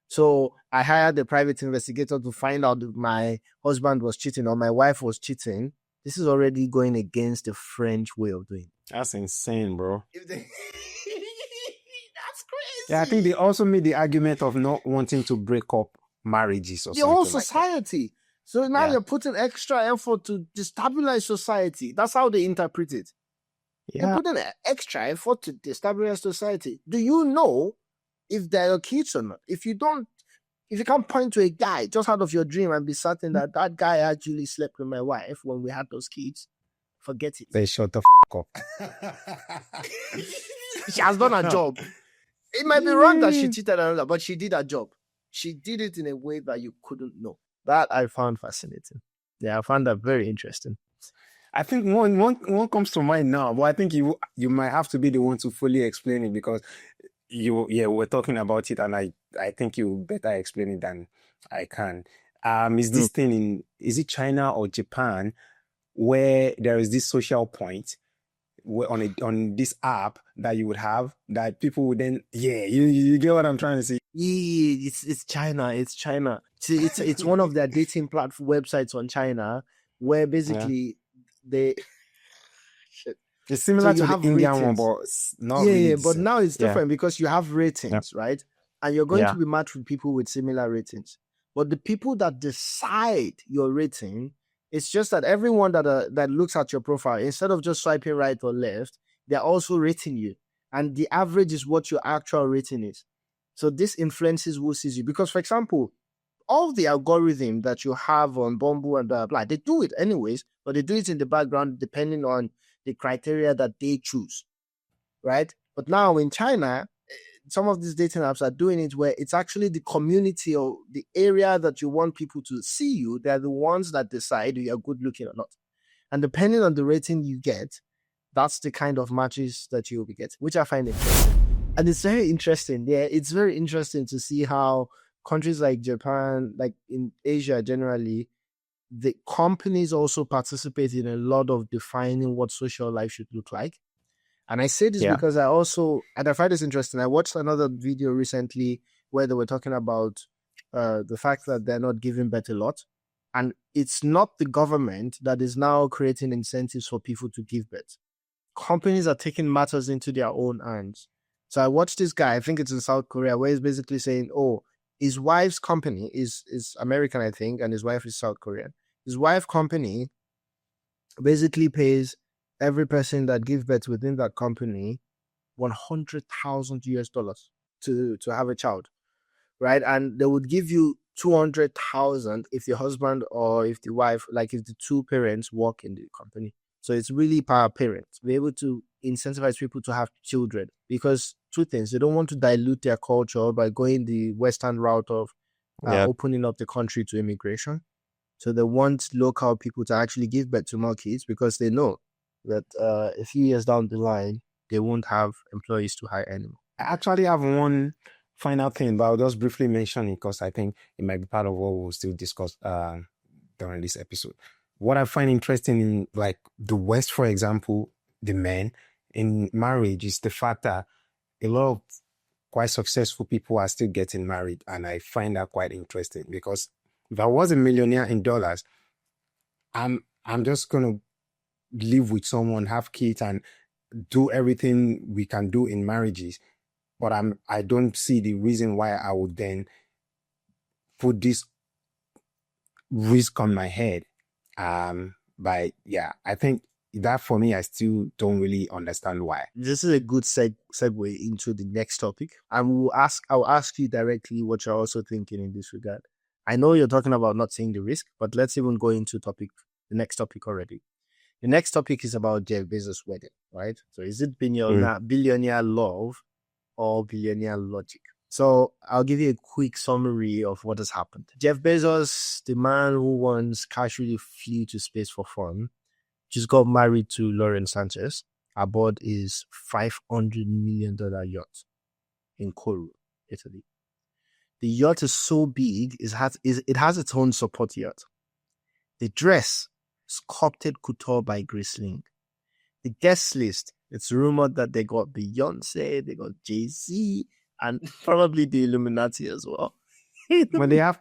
So I hired a private investigator to find out if my husband was cheating or my wife was cheating. This is already going against the French way of doing it. That's insane, bro. That's crazy. Yeah, I think they also made the argument of not wanting to break up marriages or something. The whole society. So now you're putting extra effort to destabilize society. That's how they interpret it. They're putting extra effort to destabilize society. Do you know if they're your kids or not? If you can't point to a guy just out of your dream and be certain that guy actually slept with my wife when we had those kids, forget it. They shut the up. She has done her job. It might be wrong that she cheated on her, but she did her job. She did it in a way that you couldn't know. That I found fascinating. Yeah, I found that very interesting. I think one comes to mind now, but I think you might have to be the one to fully explain it because we're talking about it, and I think you better explain it than I can. Is this thing is it China or Japan where there is this social point where on this app that you would have that people would then you get what I'm trying to say? Yeah, it's China. It's one of their dating platform websites on China where basically they. It's similar to the Indian one, but not really. But now it's different because you have ratings, right? and you're going Yeah. to be matched with people with similar ratings. But the people that decide your rating, it's just that everyone that looks at your profile, instead of just swiping right or left, they're also rating you. And the average is what your actual rating is. So this influences who sees you. Because, for example, all the algorithm that you have on Bumble and blah, blah, they do it anyways, but they do it in the background depending on the criteria that they choose, right? But now in China, some of these dating apps are doing it where it's actually the community or the area that you want people to see you. They're the ones that decide if you're good looking or not. And depending on the rating you get, that's the kind of matches that you'll be getting, which I find interesting. And it's very interesting. Yeah, it's very interesting to see how countries like Japan, like in Asia generally, the companies also participate in a lot of defining what social life should look like. And I say this Yeah. because I find this interesting. I watched another video recently where they were talking about the fact that they're not giving birth a lot. And it's not the government that is now creating incentives for people to give birth. Companies are taking matters into their own hands. So I watched this guy, I think it's in South Korea, where he's basically saying, oh, his wife's company is American, I think, and his wife is South Korean. His wife's company basically pays every person that gives birth within that company $100,000 to have a child, right? And they would give you 200,000 if the husband or if the wife, like if the two parents work in the company. So it's really per parent to be able to incentivize people to have children, because two things: they don't want to dilute their culture by going the Western route of opening up the country to immigration. So they want local people to actually give birth to more kids because they know that a few years down the line, they won't have employees to hire anymore. I actually have one final thing, but I'll just briefly mention it because I think it might be part of what we'll still discuss during this episode. What I find interesting in like the West, for example, the men in marriage is the fact that a lot of quite successful people are still getting married. And I find that quite interesting because if I was a millionaire in dollars, I'm just going to live with someone, have kids, and do everything we can do in marriages. But I don't see the reason why I would then put this risk on my head. But yeah, I think that for me, I still don't really understand why. This is a good segue into the next topic. And I'll ask you directly what you're also thinking in this regard. I know you're talking about not seeing the risk, but let's even go into the next topic already. The next topic is about Jeff Bezos' wedding, right? So is it billionaire love or billionaire logic? So I'll give you a quick summary of what has happened. Jeff Bezos, the man who once casually flew to space for fun, just got married to Lauren Sanchez aboard his $500 million yacht in Kourou, Italy. The yacht is so big, it has its own support yacht. The dress, sculpted couture by Grace Ling. The guest list, it's rumored that they got Beyonce, they got Jay-Z, and probably the Illuminati as well. But they have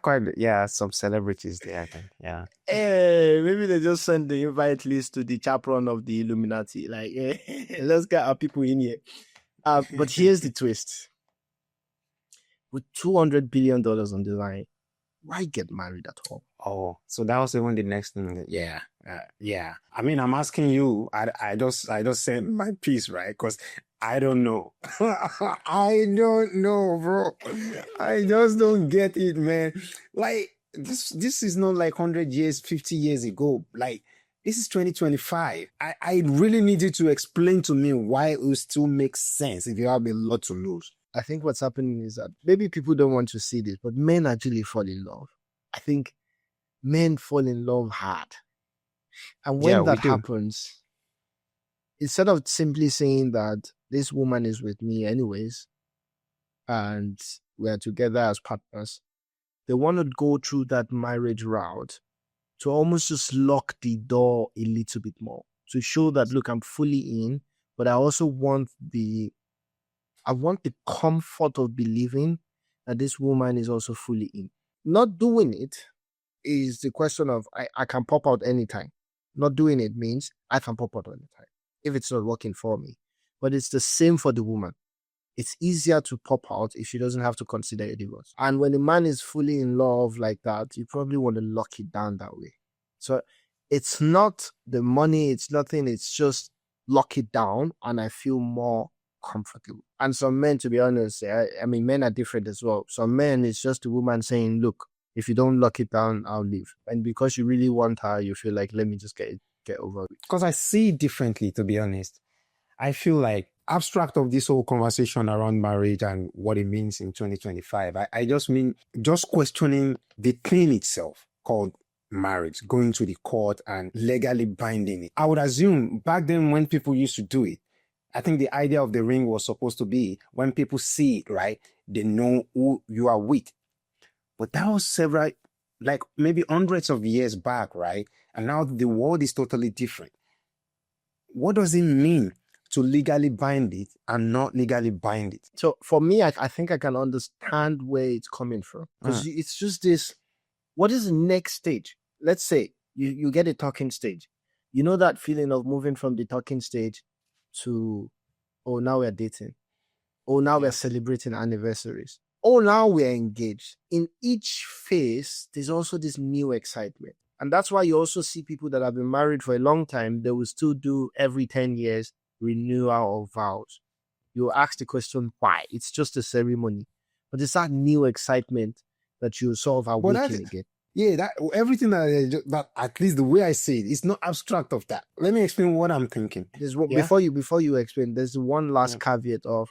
some celebrities there, I think. Yeah. Hey, maybe they just send the invite list to the chaperone of the Illuminati. Like, hey, let's get our people in here. But here's the twist. With $200 billion on the line, why get married at all? Oh, so that was even the next thing. Yeah. I mean, I'm asking you, I just said my piece, right? Because I don't know. I don't know, bro. I just don't get it, man. Like, this is not like 100 years, 50 years ago. Like, this is 2025. I really need you to explain to me why it will still make sense if you have a lot to lose. I think what's happening is that maybe people don't want to see this, but men actually fall in love. I think men fall in love hard. And when that happens, instead of simply saying that this woman is with me anyways, and we're together as partners, they want to go through that marriage route to almost just lock the door a little bit more, to show that, look, I'm fully in, but I also want the comfort of believing that this woman is also fully in. Not doing it is the question of, I can pop out anytime. Not doing it means I can pop out anytime if it's not working for me. But it's the same for the woman. it's easier to pop out if she doesn't have to consider a divorce. And when a man is fully in love like that, you probably want to lock it down that way. So it's not the money, it's nothing, it's just lock it down and I feel more comfortable. And some men, to be honest, I mean, men are different as well. Some men, it's just a woman saying, look, if you don't lock it down, I'll leave. And because you really want her, you feel like, let me just get over it. Because I see it differently, to be honest. I feel like abstract of this whole conversation around marriage and what it means in 2025. I just mean just questioning the thing itself called marriage, going to the court and legally binding it. I would assume back then when people used to do it, I think the idea of the ring was supposed to be when people see it, right, they know who you are with. But that was several, like maybe hundreds of years back, right? And now the world is totally different. What does it mean to legally bind it and not legally bind it? So for me, I think I can understand where it's coming from. Because it's just this, what is the next stage? Let's say you get a talking stage. You know that feeling of moving from the talking stage to, oh, now we're dating. Oh, now we're celebrating anniversaries. Oh, now we're engaged. In each phase, there's also this new excitement. And that's why you also see people that have been married for a long time, they will still do every 10 years renewal of vows. You ask the question, why? It's just a ceremony. But it's that new excitement that you sort of awaken again. Yeah, that everything that at least the way I say it, it's not abstract of that. Let me explain what I'm thinking. Before you explain, there's one last caveat of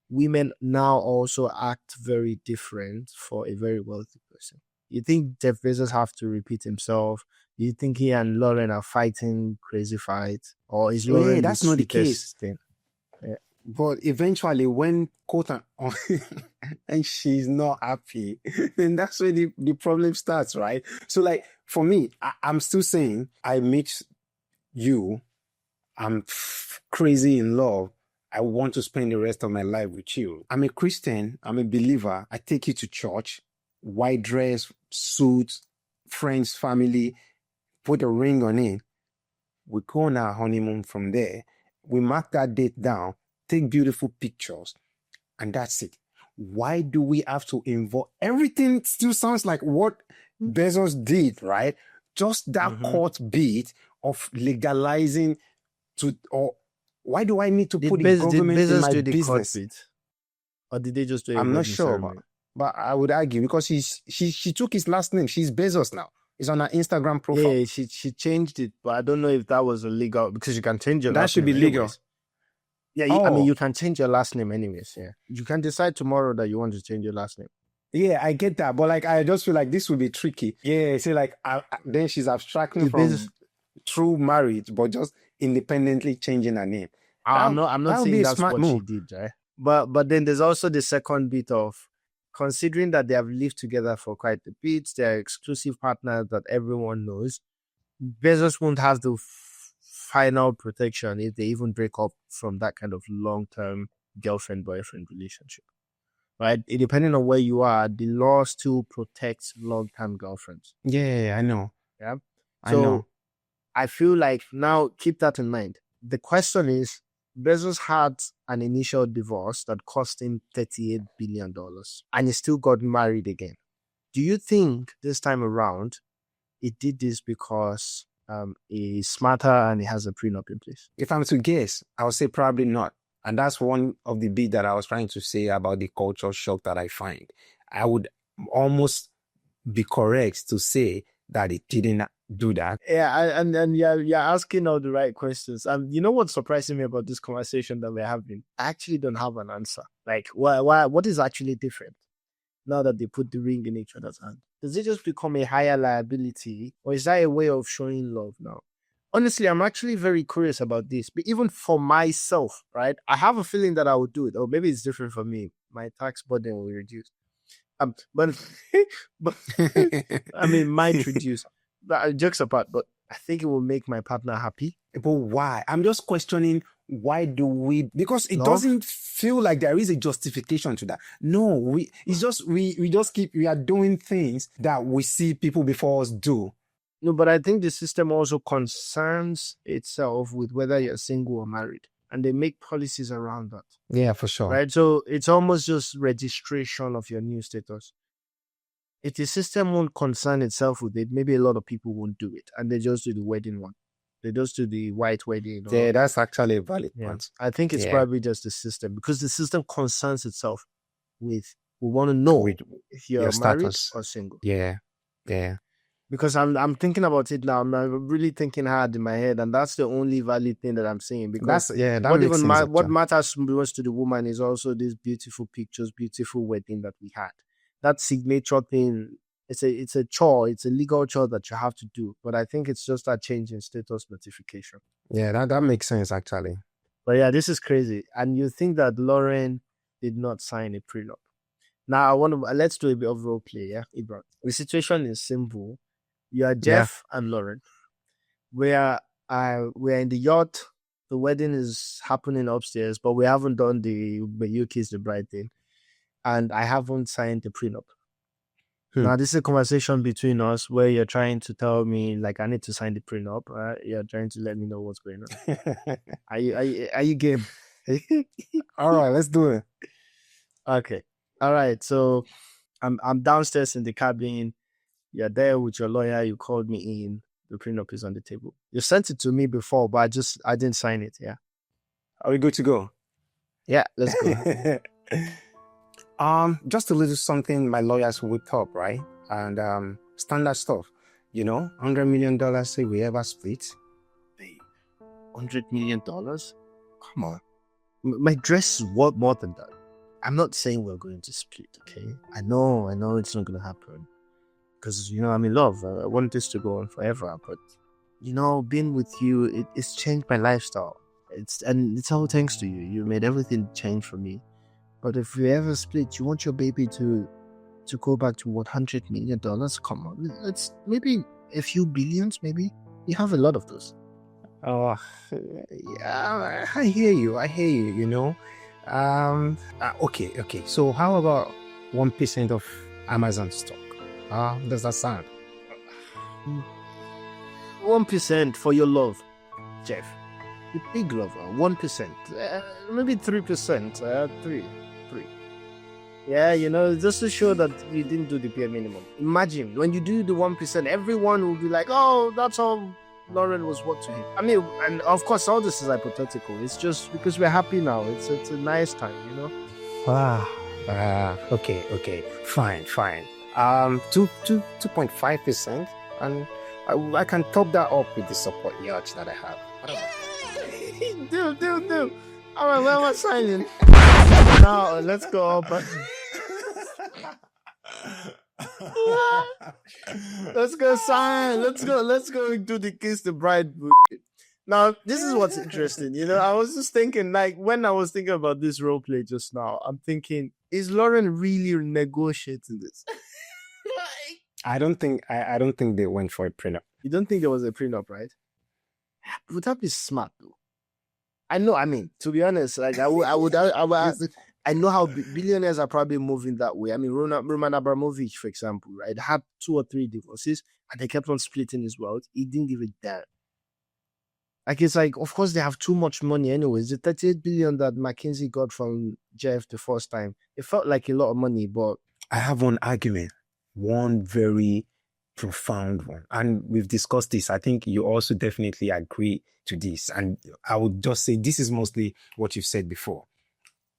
women now also act very different for a very wealthy person. You think Jeff Bezos have to repeat himself? Do you think he and Lauren are fighting crazy fights? Or is Lauren that's not the case. Thing? Yeah. But eventually when and she's not happy, then that's where the problem starts, right? So like for me, I'm still saying I meet you, I'm crazy in love. I want to spend the rest of my life with you. I'm a Christian. I'm a believer. I take you to church, white dress, suit, friends, family, put a ring on it. We go on our honeymoon from there. We mark that date down, take beautiful pictures, and that's it. Why do we have to involve? Everything still sounds like what Bezos did, right? Just that court bit of legalizing or why do I need to put the government in my business? Or did they just do it? I'm not sure, but I would argue because she took his last name. She's Bezos now. It's on her Instagram profile. Yeah, she changed it, but I don't know if that was illegal because you can change your that last should name be legal. Anyways. Yeah, I mean, you can change your last name anyways. Yeah, you can decide tomorrow that you want to change your last name. Yeah, I get that, but like I just feel like this would be tricky. Yeah, say like then she's abstracting from true marriage, but just independently changing her name. I'm not saying that's what she did, right? But then there's also the second bit of considering that they have lived together for quite a bit, they're exclusive partners that everyone knows. Bezos won't have the final protection if they even break up from that kind of long-term girlfriend-boyfriend relationship, right? Depending on where you are, the law still protects long-term girlfriends. Yeah, I know. Yeah, I know. I feel like now keep that in mind. The question is, Bezos had an initial divorce that cost him $38 billion and he still got married again. Do you think this time around he did this because he's smarter and he has a prenup in place? If I'm to guess, I would say probably not. And that's one of the bit that I was trying to say about the culture shock that I find. I would almost be correct to say that it didn't do that. Yeah, and you're asking all the right questions. You know what's surprising me about this conversation that we're having? I actually don't have an answer. Like, what is actually different now that they put the ring in each other's hand? Does it just become a higher liability, or is that a way of showing love now? Honestly, I'm actually very curious about this. But even for myself, right? I have a feeling that I would do it. Or maybe it's different for me. My tax burden will reduce. But I mean, might reduce. Jokes apart, but I think it will make my partner happy. But why? I'm just questioning why do we? Because it doesn't feel like there is a justification to that. No, we are doing things that we see people before us do. No, but I think the system also concerns itself with whether you're single or married. and they make policies around that. Yeah, for sure. Right. So it's almost just registration of your new status. If the system won't concern itself with it, maybe a lot of people won't do it, and they just do the wedding one. They just do the white wedding. Yeah, that's actually a valid Yeah. point. I think it's Yeah. probably just the system, because the system concerns itself with, we want to know With if you're your married status. or single. Yeah. Yeah. Because I'm thinking about it now. I'm really thinking hard in my head, and that's the only valid thing that I'm saying. Because That what makes even sense. what actually. matters most to the woman is also these beautiful pictures, beautiful wedding that we had. That signature thing, it's a chore, it's a legal chore that you have to do. But I think it's just that change in status notification. Yeah, that makes sense actually. But yeah, this is crazy. And you think that Lauren did not sign a prenup? Now let's do a bit of role play, yeah, Ibra. The situation is simple. You are Jeff and Lauren. We're in the yacht. The wedding is happening upstairs, but we haven't done the you kiss the bride thing, and I haven't signed the prenup. Now this is a conversation between us where you're trying to tell me like I need to sign the prenup. You're trying to let me know what's going on. Are you game? All right, let's do it. Okay. All right. So I'm downstairs in the cabin. You're there with your lawyer. You called me in. The prenup is on the table. You sent it to me before, but I didn't sign it. Yeah. Are we good to go? Yeah. Let's go. Just a little something my lawyers whipped up, right? And standard stuff. $100 million, say we ever split. $100 million? Come on. My dress is worth more than that. I'm not saying we're going to split, okay? I know it's not going to happen. Because, I'm in love. I want this to go on forever. But, being with you, it's changed my lifestyle. It's all thanks to you. You made everything change for me. But if we ever split, you want your baby to go back to $100 million? Come on. It's maybe a few billions, maybe. You have a lot of those. Oh, yeah, I hear you, Okay. So how about 1% of Amazon stock? How does that sound? 1% for your love, Jeff. You big lover. 1%. Maybe 3%. 3. Yeah, just to show that you didn't do the bare minimum. Imagine when you do the 1%, everyone will be like, "Oh, that's all Lauren was worth to him." I mean, and of course, all this is hypothetical. It's just because we're happy now. It's a nice time, Okay. Fine. 2.5%, and I can top that up with the support yacht that I have. Deal. All right, well, we're signing. Now, let's go up. Let's go sign. Let's go do the kiss the bride. Now, this is what's interesting. I was just thinking, like, when I was thinking about this role play just now, I'm thinking, is Lauren really negotiating this? I don't think they went for a prenup. You don't think there was a prenup, right? Would that be smart though? I know. I mean, to be honest, like I know how billionaires are probably moving that way. I mean, Roman Abramovich, for example, right, had 2 or 3 divorces, and they kept on splitting his wealth. He didn't give a damn. Like, it's like, of course, they have too much money anyways. The 38 billion that McKinsey got from Jeff the first time, it felt like a lot of money, but I have one argument, one very profound one, and we've discussed this. I think you also definitely agree to this, and I would just say this is mostly what you've said before,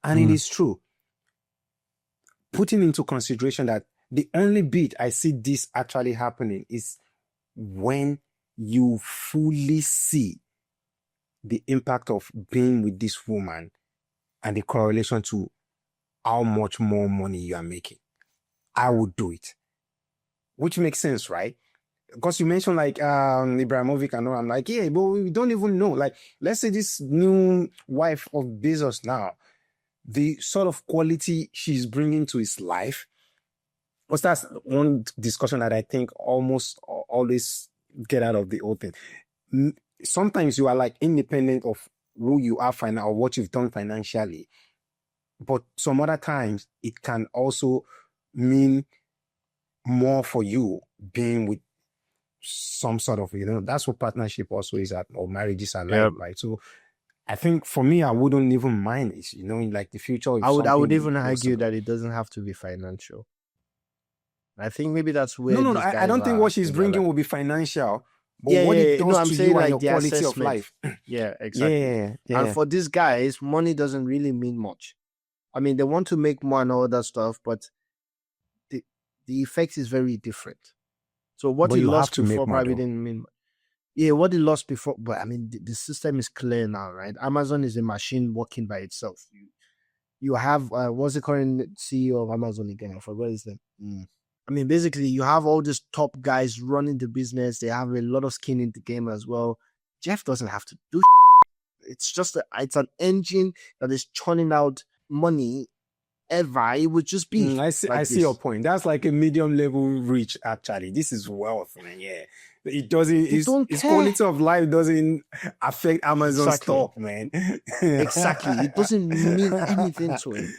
and it is true. Putting into consideration that the only bit I see this actually happening is when you fully see the impact of being with this woman and the correlation to how much more money you are making. I would do it. Which makes sense, right? Because you mentioned like Ibrahimovic and all. I'm like, yeah, but we don't even know. Like, let's say this new wife of Bezos now, the sort of quality she's bringing to his life. Because that's one discussion that I think almost always get out of the whole thing. Sometimes you are like independent of who you are or what you've done financially. But some other times it can also mean more for you being with some sort of, that's what partnership also is at, or marriages are like, right? So I think for me, I wouldn't even mind it. You know, in like the future. If I would something even was to- argue that it doesn't have to be financial. I think maybe that's where No. these I guys don't think are what she's in their bringing life. will be financial, but Yeah, what yeah, it yeah. does No, I'm to saying you and like your the quality of assessment. life. Yeah, exactly. Yeah. And for these guys, money doesn't really mean much. I mean, they want to make more and all that stuff, but the effect is very different. So what But he you have lost to make before more, probably though. didn't mean much. Yeah, what he lost before, but I mean, the system is clear now, right? Amazon is a machine working by itself. You have what's the current CEO of Amazon again? I forgot his name. I mean, basically, you have all these top guys running the business. They have a lot of skin in the game as well. Jeff doesn't have to do. It's just it's an engine that is churning out money. Ever it would just be. I see. Like I see your this. point. That's like a medium level reach. Actually, this is wealth, man. Yeah, it doesn't. They don't Its care. quality of life doesn't affect Amazon Exactly. stock, man. Exactly. It doesn't mean anything to him.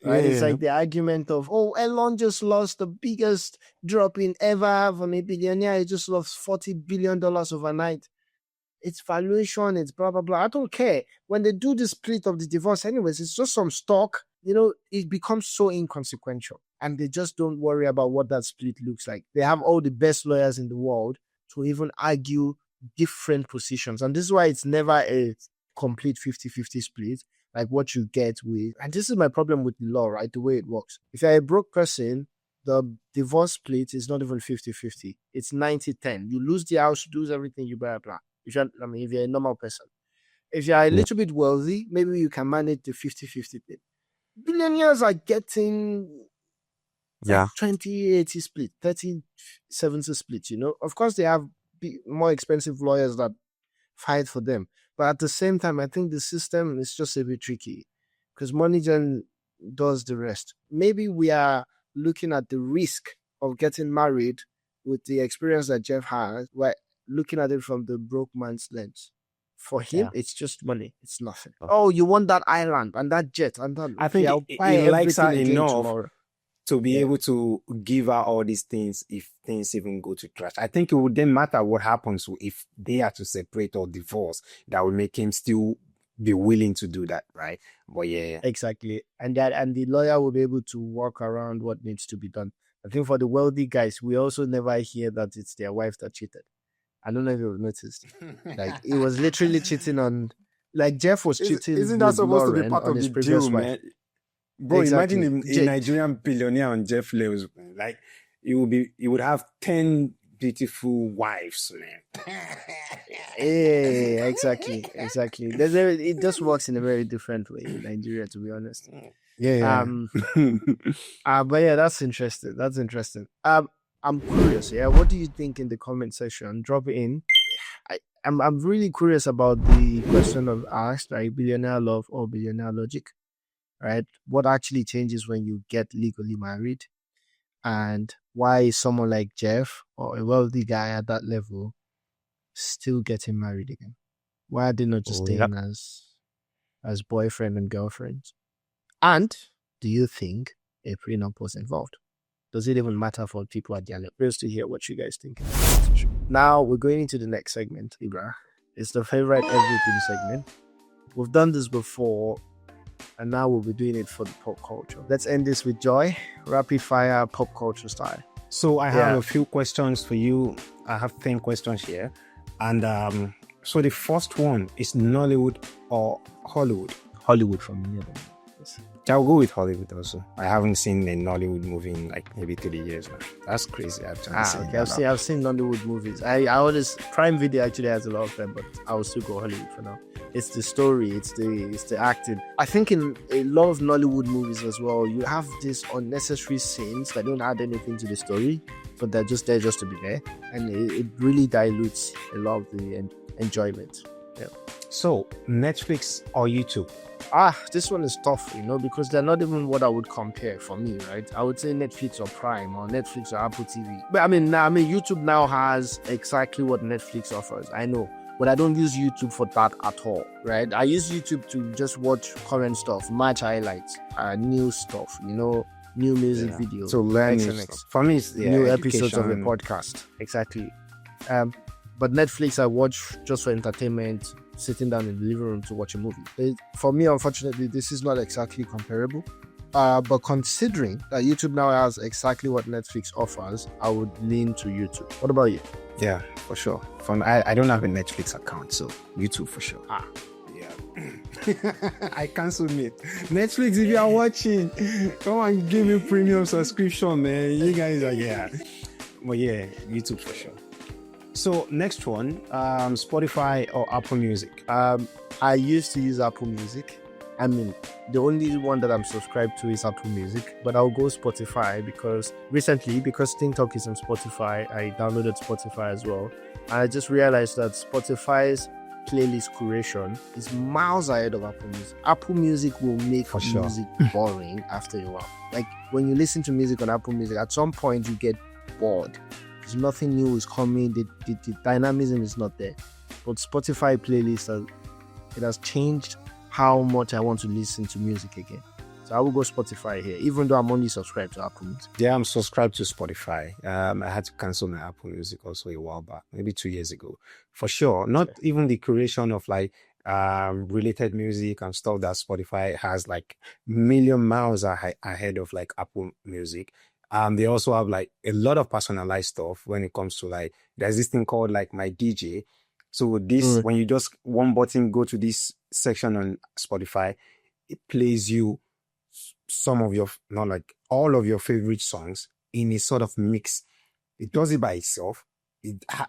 Right? It's Yeah. like the argument of, oh, Elon just lost the biggest drop in ever from a billionaire. He just lost $40 billion overnight. It's valuation, it's blah, blah, blah. I don't care. When they do the split of the divorce, anyways, it's just some stock. You know, it becomes so inconsequential. And they just don't worry about what that split looks like. They have all the best lawyers in the world to even argue different positions. And this is why it's never a complete 50-50 split, like what you get with. And this is my problem with the law, right? The way it works. If you're a broke person, the divorce split is not even 50-50. It's 90-10. You lose the house, you lose everything, you blah, blah. If you're a normal person. If you're a little bit wealthy, maybe you can manage the 50-50 thing. Billionaires are getting 20-80 split, 30-70 split, you know. Of course, they have more expensive lawyers that fight for them. But at the same time, I think the system is just a bit tricky because money then does the rest. Maybe we are looking at the risk of getting married with the experience that Jeff has, we're looking at it from the broke man's lens. For him, it's just money. It's nothing. Oh, you want that island and that jet and that. I think I'll he buy likes her everything again enough tomorrow. to be able to give her all these things if things even go to trash. I think it would then matter what happens if they are to separate or divorce. That will make him still be willing to do that, right? But yeah, Exactly. And the lawyer will be able to work around what needs to be done. I think for the wealthy guys, we also never hear that it's their wife that cheated. I don't know if you've noticed. Like, he was literally cheating on, like Jeff was cheating. Isn't that with supposed to be Lauren part on of his the previous deal, wife. man? Bro, Exactly. imagine a Nigerian billionaire on Jeff levels, man. Like, he would have 10 beautiful wives, man. Yeah, exactly. It just works in a very different way in Nigeria, to be honest. Yeah. But yeah, that's interesting. I'm curious. Yeah, what do you think in the comment section? Drop it in. I'm really curious about the question of asked, right? Billionaire love or billionaire logic, right? What actually changes when you get legally married, and why is someone like Jeff or a wealthy guy at that level still getting married again? Why are they not just staying as boyfriend and girlfriend? And do you think a prenup was involved? Does it even matter for people at their level? Curious to hear what you guys think. Now we're going into the next segment, Ibra. It's the favorite everything segment. We've done this before, and now we'll be doing it for the pop culture. Let's end this with joy, rapid fire pop culture style. So I have a few questions for you. I have 10 questions here. And so the first one is Nollywood or Hollywood? Hollywood for me. Yes. I'll go with Hollywood also. I haven't seen a Nollywood movie in like maybe 3 years now. That's crazy. Actually. Okay. I've seen Nollywood movies. I always Prime Video actually has a lot of them, but I will still go Hollywood for now. It's the story, it's the acting. I think in a lot of Nollywood movies as well, you have these unnecessary scenes that don't add anything to the story, but they're just there just to be there, and it really dilutes a lot of the enjoyment. Yeah. So Netflix or YouTube? This one is tough, because they're not even what I would compare for me, right? I would say Netflix or Prime or Netflix or Apple TV. But I mean, YouTube now has exactly what Netflix offers. I know, but I don't use YouTube for that at all, right? I use YouTube to just watch current stuff, match highlights, new stuff, new music videos. So learning stuff. For me, it's new episodes of a podcast. Exactly. But Netflix I watch just for entertainment, sitting down in the living room to watch a movie. For me, unfortunately, this is not exactly comparable. But considering that YouTube now has exactly what Netflix offers, I would lean to YouTube. What about you? Yeah, for sure. I don't have a Netflix account, so YouTube for sure. Yeah. I cancelled it. Netflix, if you are watching, come and give me premium subscription, man. You guys are, yeah. But yeah, YouTube for sure. So next one, Spotify or Apple Music? I used to use Apple Music. I mean, the only one that I'm subscribed to is Apple Music, but I'll go Spotify because TikTok is on Spotify, I downloaded Spotify as well. And I just realized that Spotify's playlist curation is miles ahead of Apple Music. Apple Music will make For sure. music boring after a while. Like when you listen to music on Apple Music, at some point you get bored. There's nothing new is coming. The dynamism is not there. But Spotify playlist has changed how much I want to listen to music again. So I will go Spotify here, even though I'm only subscribed to Apple Music. Yeah, I'm subscribed to Spotify. I had to cancel my Apple Music also a while back, maybe 2 years ago. For sure. Not even the creation of like related music and stuff that Spotify has like million miles ahead of like Apple Music. They also have like a lot of personalized stuff when it comes to like, there's this thing called like my DJ. So this, when you just one button go to this section on Spotify, it plays you some of your, not like all of your favorite songs in a sort of mix. It does it by itself.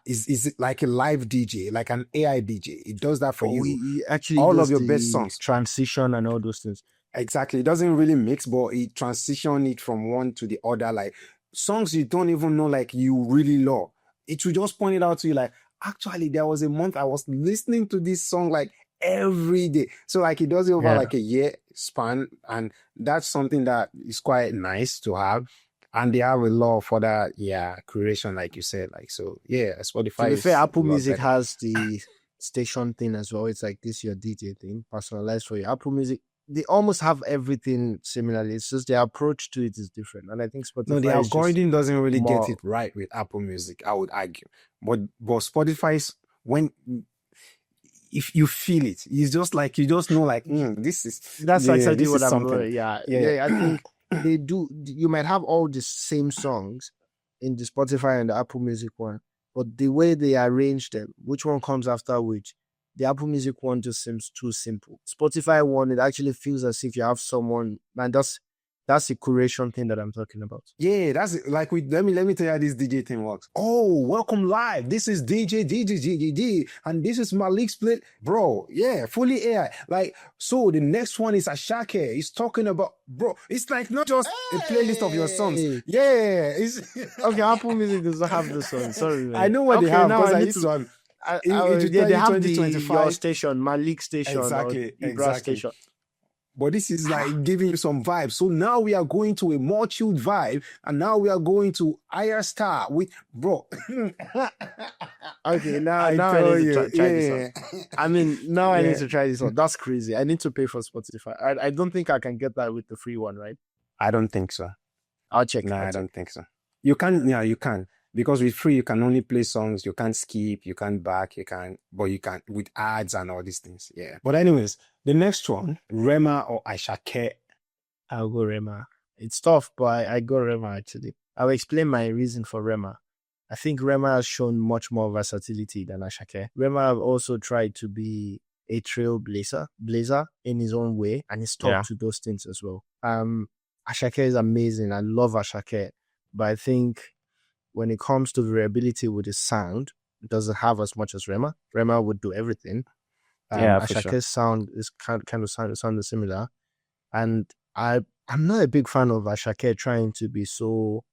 Is it like a live DJ, like an AI DJ? It does that for you. He actually all does of your the best songs. transition and all those things. Exactly. It doesn't really mix, but it transition it from one to the other. Like songs you don't even know, like you really love. It will just point it out to you like, actually, there was a month I was listening to this song like every day. So like it does it over like a year span. And that's something that is quite nice to have. And they have a lot of other, creation, like you said. Like, so yeah, Spotify. To be is fair, Apple a lot Music better. has the station thing as well. It's like this your DJ thing, personalized for you. Apple Music, they almost have everything similarly. It's just their approach to it is different. And I think Spotify No, the is just algorithm doesn't really more- get it right with Apple Music, I would argue. But Spotify's, if you feel it, it's just like, you just know like, this is, That's yeah, exactly this what is I'm something. going. Yeah. I think they do. You might have all the same songs in the Spotify and the Apple Music one, but the way they arrange them, which one comes after which, the Apple Music one just seems too simple. Spotify one, it actually feels as if you have someone, and that's the curation thing that I'm talking about. Yeah, that's it. Like let me tell you how this DJ thing works. Oh, welcome live. This is DJ, and this is Malik's split, bro. Yeah, fully AI. Like, so the next one is Ashake. He's talking about, bro. It's like not just a playlist of your songs. Yeah, it's Okay, Apple Music doesn't have this one. Sorry, man. I know what they have now because I need used to have. they have the 2025. your station, Malik station, Exactly, or Ibra exactly. station. But this is like giving you some vibes. So now we are going to a more chilled vibe, and now we are going to higher star with bro. Okay, now I tell need you, to try this one. I mean, now I need to try this one. That's crazy. I need to pay for Spotify. I don't think I can get that with the free one, right? I don't think so. I'll check. No, I'll I check. don't think so. You can, you can. Because with free, you can only play songs, you can't skip, you can't back, but you can with ads and all these things. Yeah. But anyways, the next one, Rema or Ashake. I'll go Rema. It's tough, but I go Rema actually. I'll explain my reason for Rema. I think Rema has shown much more versatility than Ashake. Rema have also tried to be a trailblazer in his own way, and he's talked to those things as well. Ashake is amazing. I love Ashake, but I think when it comes to variability with his sound, it doesn't have as much as Rema. Rema would do everything. For Ashake's sure. sound is kind of sounding similar, and I'm not a big fan of Ashake trying to be so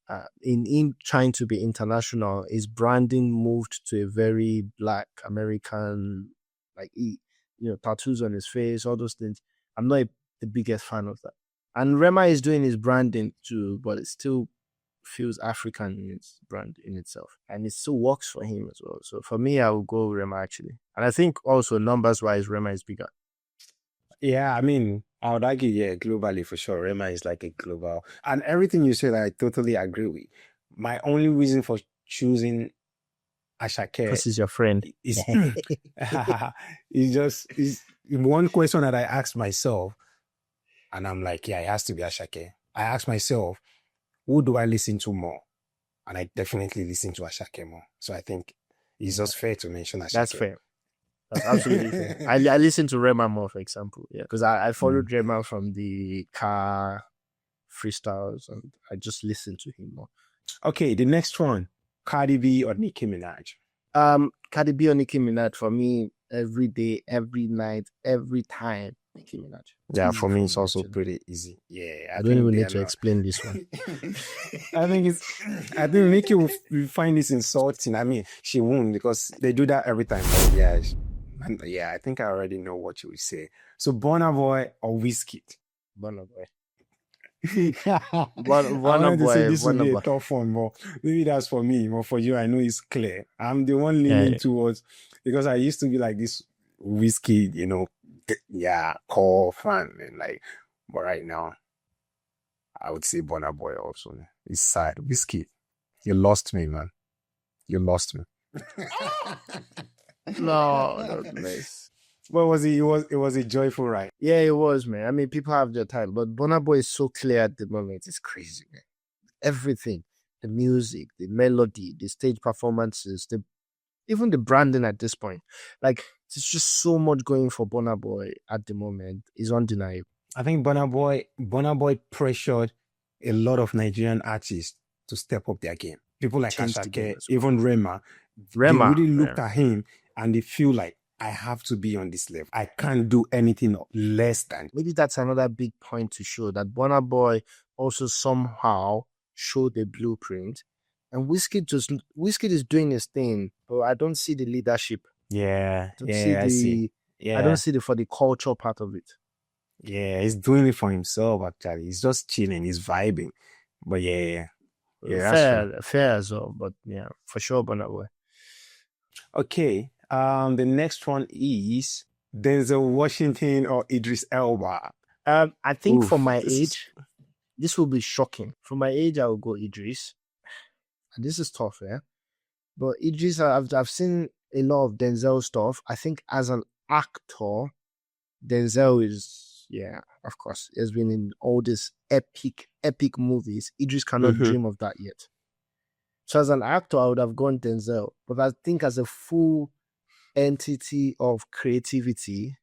in trying to be international. His branding moved to a very Black American, like tattoos on his face, all those things. I'm not the biggest fan of that. And Rema is doing his branding too, but it still feels African in its brand in itself, and it still works for him as well. So for me, I will go Rema actually, and I think also numbers wise, Rema is bigger. Yeah, I mean, I would argue, globally for sure. Rema is like a global, and everything you said, I totally agree with. My only reason for choosing Ashake Because he's your friend. is it's one question that I asked myself, and I'm like, yeah, it has to be Ashake. I asked myself, who do I listen to more? And I definitely listen to Ashake more. So I think it's just fair to mention Ashake. That's fair. That's absolutely fair. I listen to Rema more, for example. Yeah, because I followed Rema from the car freestyles, and I just listen to him more. Okay, the next one, Cardi B or Nicki Minaj? Cardi B or Nicki Minaj for me, every day, every night, every time. Nicki Minaj. Yeah, Easy for me, it's also actually. pretty easy. Yeah, I don't even they need are to not- explain this one. I think Nicki will find this insulting. I mean, she won't because they do that every time. But yeah, I think I already know what you will say. So, Burna Boy or Whiskey? Burna Boy. I Burna wanted to say Boy. this would be Burna a Boy. tough one, but maybe that's for me. But for you, I know it's clear. I'm the one leaning Yeah. towards, because I used to be like this Whiskey, core fan, and like, but right now, I would say Burna Boy also. It's sad. Whiskey, you lost me, man. You lost me. No, nice. What was it? It was a joyful ride. Yeah, it was, man. I mean, people have their time, but Burna Boy is so clear at the moment. It's crazy, man. Everything, the music, the melody, the stage performances, even the branding at this point. Like, there's just so much going for Burna Boy at the moment. It's undeniable. I think Burna Boy pressured a lot of Nigerian artists to step up their game. People like Changed the game Ashake, as well. even Rema, Rema, they really looked at him and they feel like, I have to be on this level. I can't do anything less than. Maybe that's another big point to show that Burna Boy also somehow showed the blueprint. And Wizkid is doing his thing, but I don't see the leadership. Yeah, I see. Yeah, I don't see for the culture part of it. Yeah, he's doing it for himself, actually. He's just chilling, he's vibing. But yeah, that's true. Fair as well, but yeah, for sure, Burna Boy. Okay, the next one is Denzel Washington or Idris Elba. I think Oof, for my this is- age, this will be shocking. For my age, I will go Idris. And this is tough, yeah. But Idris, I've seen a lot of Denzel stuff. I think as an actor, Denzel is, yeah, of course, he has been in all these epic movies. Idris cannot dream of that yet. So as an actor, I would have gone Denzel. But I think as a full entity of creativity,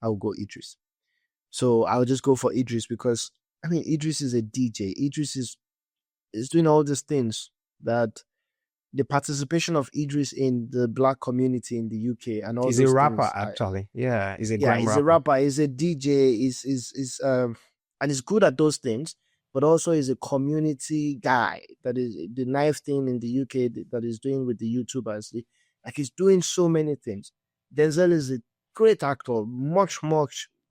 I will go Idris. So I'll just go for Idris because, I mean, Idris is a DJ. Idris is doing all these things that the participation of Idris in the black community in the UK and all He's those a rapper, things, actually. Yeah, he's a yeah, great he's rapper. a rapper, he's a DJ, and he's good at those things, but also he's a community guy that is the knife thing in the UK that is doing with the YouTubers. Like he's doing so many things. Denzel is a great actor, much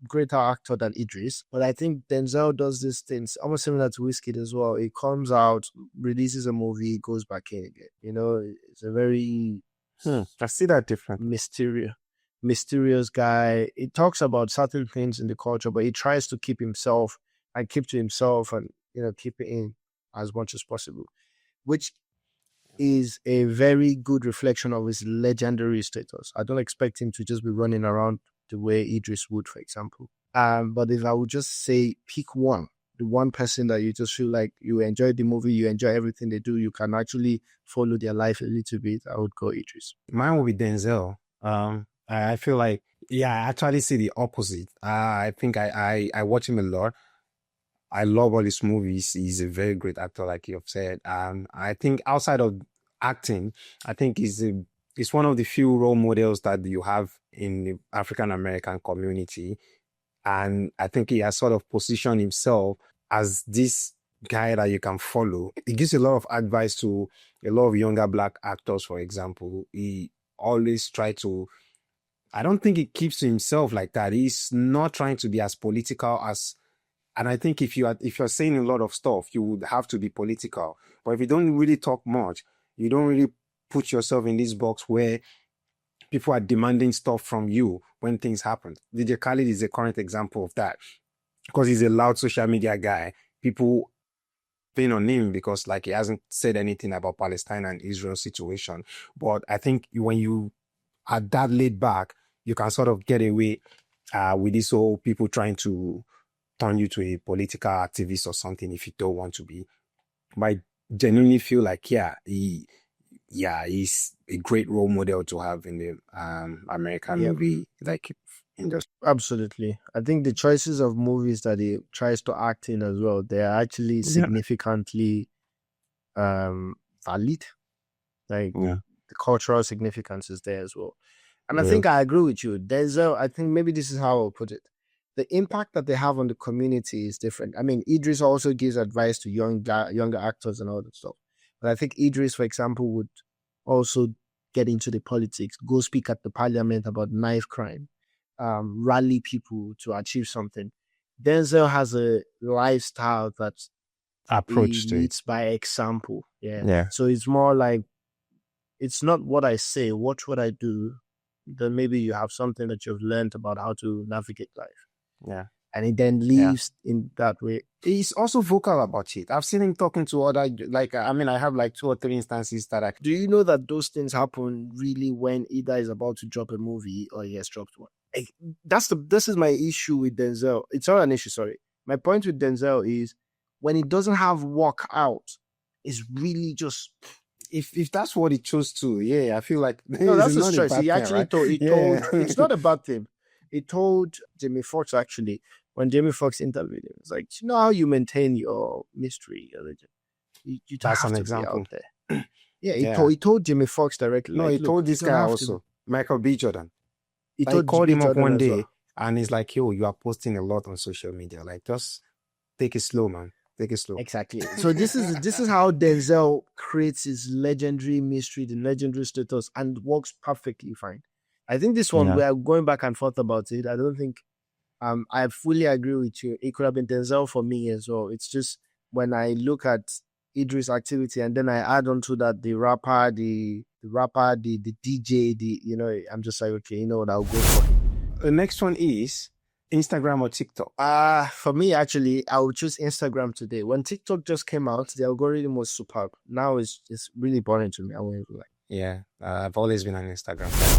greater actor than Idris, but I think Denzel does these things almost similar to Wizkid as well. He comes out, releases a movie, goes back in again. You know, it's a very I see that different. mysterious guy. He talks about certain things in the culture, but he tries to keep to himself and keep it in as much as possible, which is a very good reflection of his legendary status. I don't expect him to just be running around the way Idris would, for example. But if I would just say pick one, the one person that you just feel like you enjoy the movie, you enjoy everything they do, you can actually follow their life a little bit, I would go Idris. Mine will be Denzel. I feel like, yeah, I actually see the opposite. I think I watch him a lot. I love all his movies. He's a very great actor, like you've said. I think outside of acting, I think he's one of the few role models that you have in the African American community. And I think he has sort of positioned himself as this guy that you can follow. He gives a lot of advice to a lot of younger black actors, for example. He always try to, I don't think he keeps to himself like that. He's not trying to be as political as, and I think if you're saying a lot of stuff, you would have to be political. But if you don't really talk much, you don't really put yourself in this box where people are demanding stuff from you when things happen. DJ Khaled is a current example of that because he's a loud social media guy. People pin on him because like he hasn't said anything about Palestine and Israel situation. But I think when you are that laid back, you can sort of get away with this whole people trying to turn you to a political activist or something if you don't want to be. But I genuinely feel like, he's a great role model to have in the American movie like industry. Absolutely. I think the choices of movies that he tries to act in as well, they are actually significantly valid. Like the cultural significance is there as well. And I think I agree with you. I think maybe this is how I'll put it. The impact that they have on the community is different. I mean, Idris also gives advice to younger actors and all that stuff. But I think Idris, for example, would also get into the politics, go speak at the parliament about knife crime, rally people to achieve something. Denzel has a lifestyle that Approach to leads by example. Yeah. So it's more like, it's not what I say, watch what I do. Then maybe you have something that you've learned about how to navigate life. Yeah. And he then leaves in that way. He's also vocal about it. I've seen him talking to other, like, I mean, I have like 2 or 3 instances that I... Do you know that those things happen really when either is about to drop a movie or he has dropped one? This is my issue with Denzel. It's not an issue, sorry. My point with Denzel is when he doesn't have work out, it's really just... If that's what he chose to, I feel like... No, that's his choice. He thing, actually right? told... It's not a bad thing. He told Jamie Foxx, actually, when Jamie Foxx interviewed him, it's like, you know how you maintain your mystery, your legend? You That's have an to example. be out there. He told Jamie Foxx directly. No, like, he look, told this you don't guy have to also, Michael B. Jordan. He Like, told called him up Jordan one as day well. and he's like, yo, you are posting a lot on social media. Like, just take it slow, man. Take it slow. Exactly. So this is how Denzel creates his legendary mystery, the legendary status, and works perfectly fine. I think this one, we are going back and forth about it. I don't think I fully agree with you. It could have been Denzel for me as well. It's just when I look at Idris' activity and then I add on to that the rapper, the DJ, I'm just like, okay, you know what, I'll go for it. The next one is Instagram or TikTok. For me, actually, I would choose Instagram today. When TikTok just came out, the algorithm was superb. Now it's really boring to me. I won't even lie. I've always been on Instagram fan.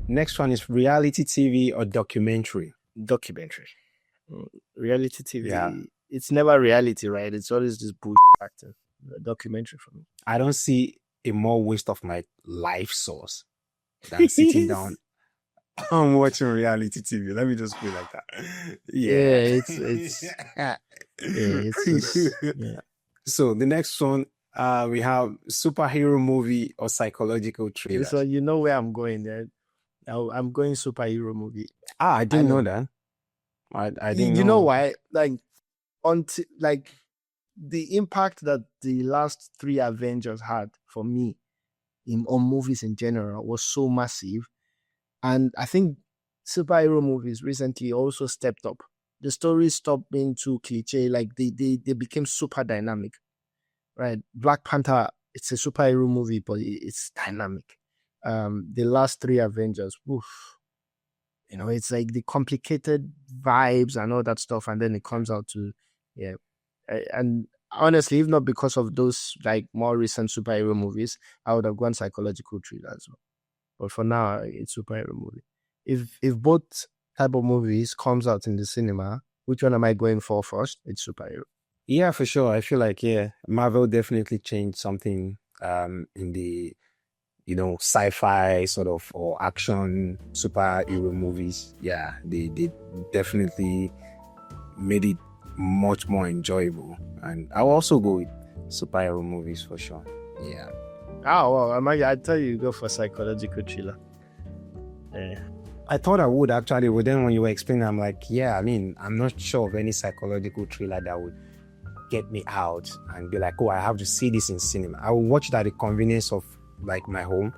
Next one is reality TV or documentary. Documentary. Reality TV. Yeah. It's never reality, right? It's always this bullshit acting. Documentary for me. I don't see a more waste of my life source than sitting down and watching reality TV. Let me just put it like that. It's So the next one, we have superhero movie or psychological thriller. So you know where I'm going there. I'm going superhero movie. I didn't know that. I didn't know. You know why? Like, the impact that the last 3 Avengers had for me on movies in general was so massive. And I think superhero movies recently also stepped up. The stories stopped being too cliche. Like they became super dynamic, right? Black Panther, it's a superhero movie, but it's dynamic. The last 3 Avengers, it's like the complicated vibes and all that stuff, and then it comes out to, and honestly, if not because of those like more recent superhero movies, I would have gone psychological thriller as well. But for now, it's superhero movie. If both type of movies comes out in the cinema, which one am I going for first? It's superhero. Yeah, for sure. I feel like Marvel definitely changed something in the sci-fi sort of or action superhero movies. Yeah, they definitely made it much more enjoyable. And I'll also go with superhero movies for sure. Yeah. Oh, well, I tell you, go for psychological thriller. Yeah. I thought I would actually, but then when you were explaining, I'm like, I'm not sure of any psychological thriller that would get me out and be like, oh, I have to see this in cinema. I will watch it at the convenience of like my home,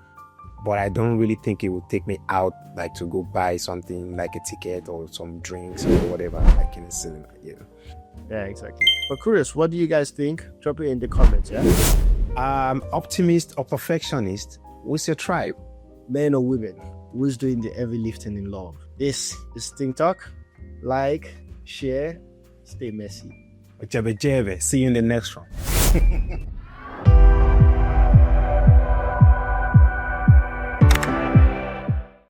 but I don't really think it would take me out like to go buy something like a ticket or some drinks or whatever like in a cinema. Yeah, exactly. But curious, what do you guys think? Drop it in the comments. Optimist or perfectionist? What's your tribe? Men or women? Who's doing the heavy lifting in love? This is Think Talk. Like, share, stay messy. See you in the next one.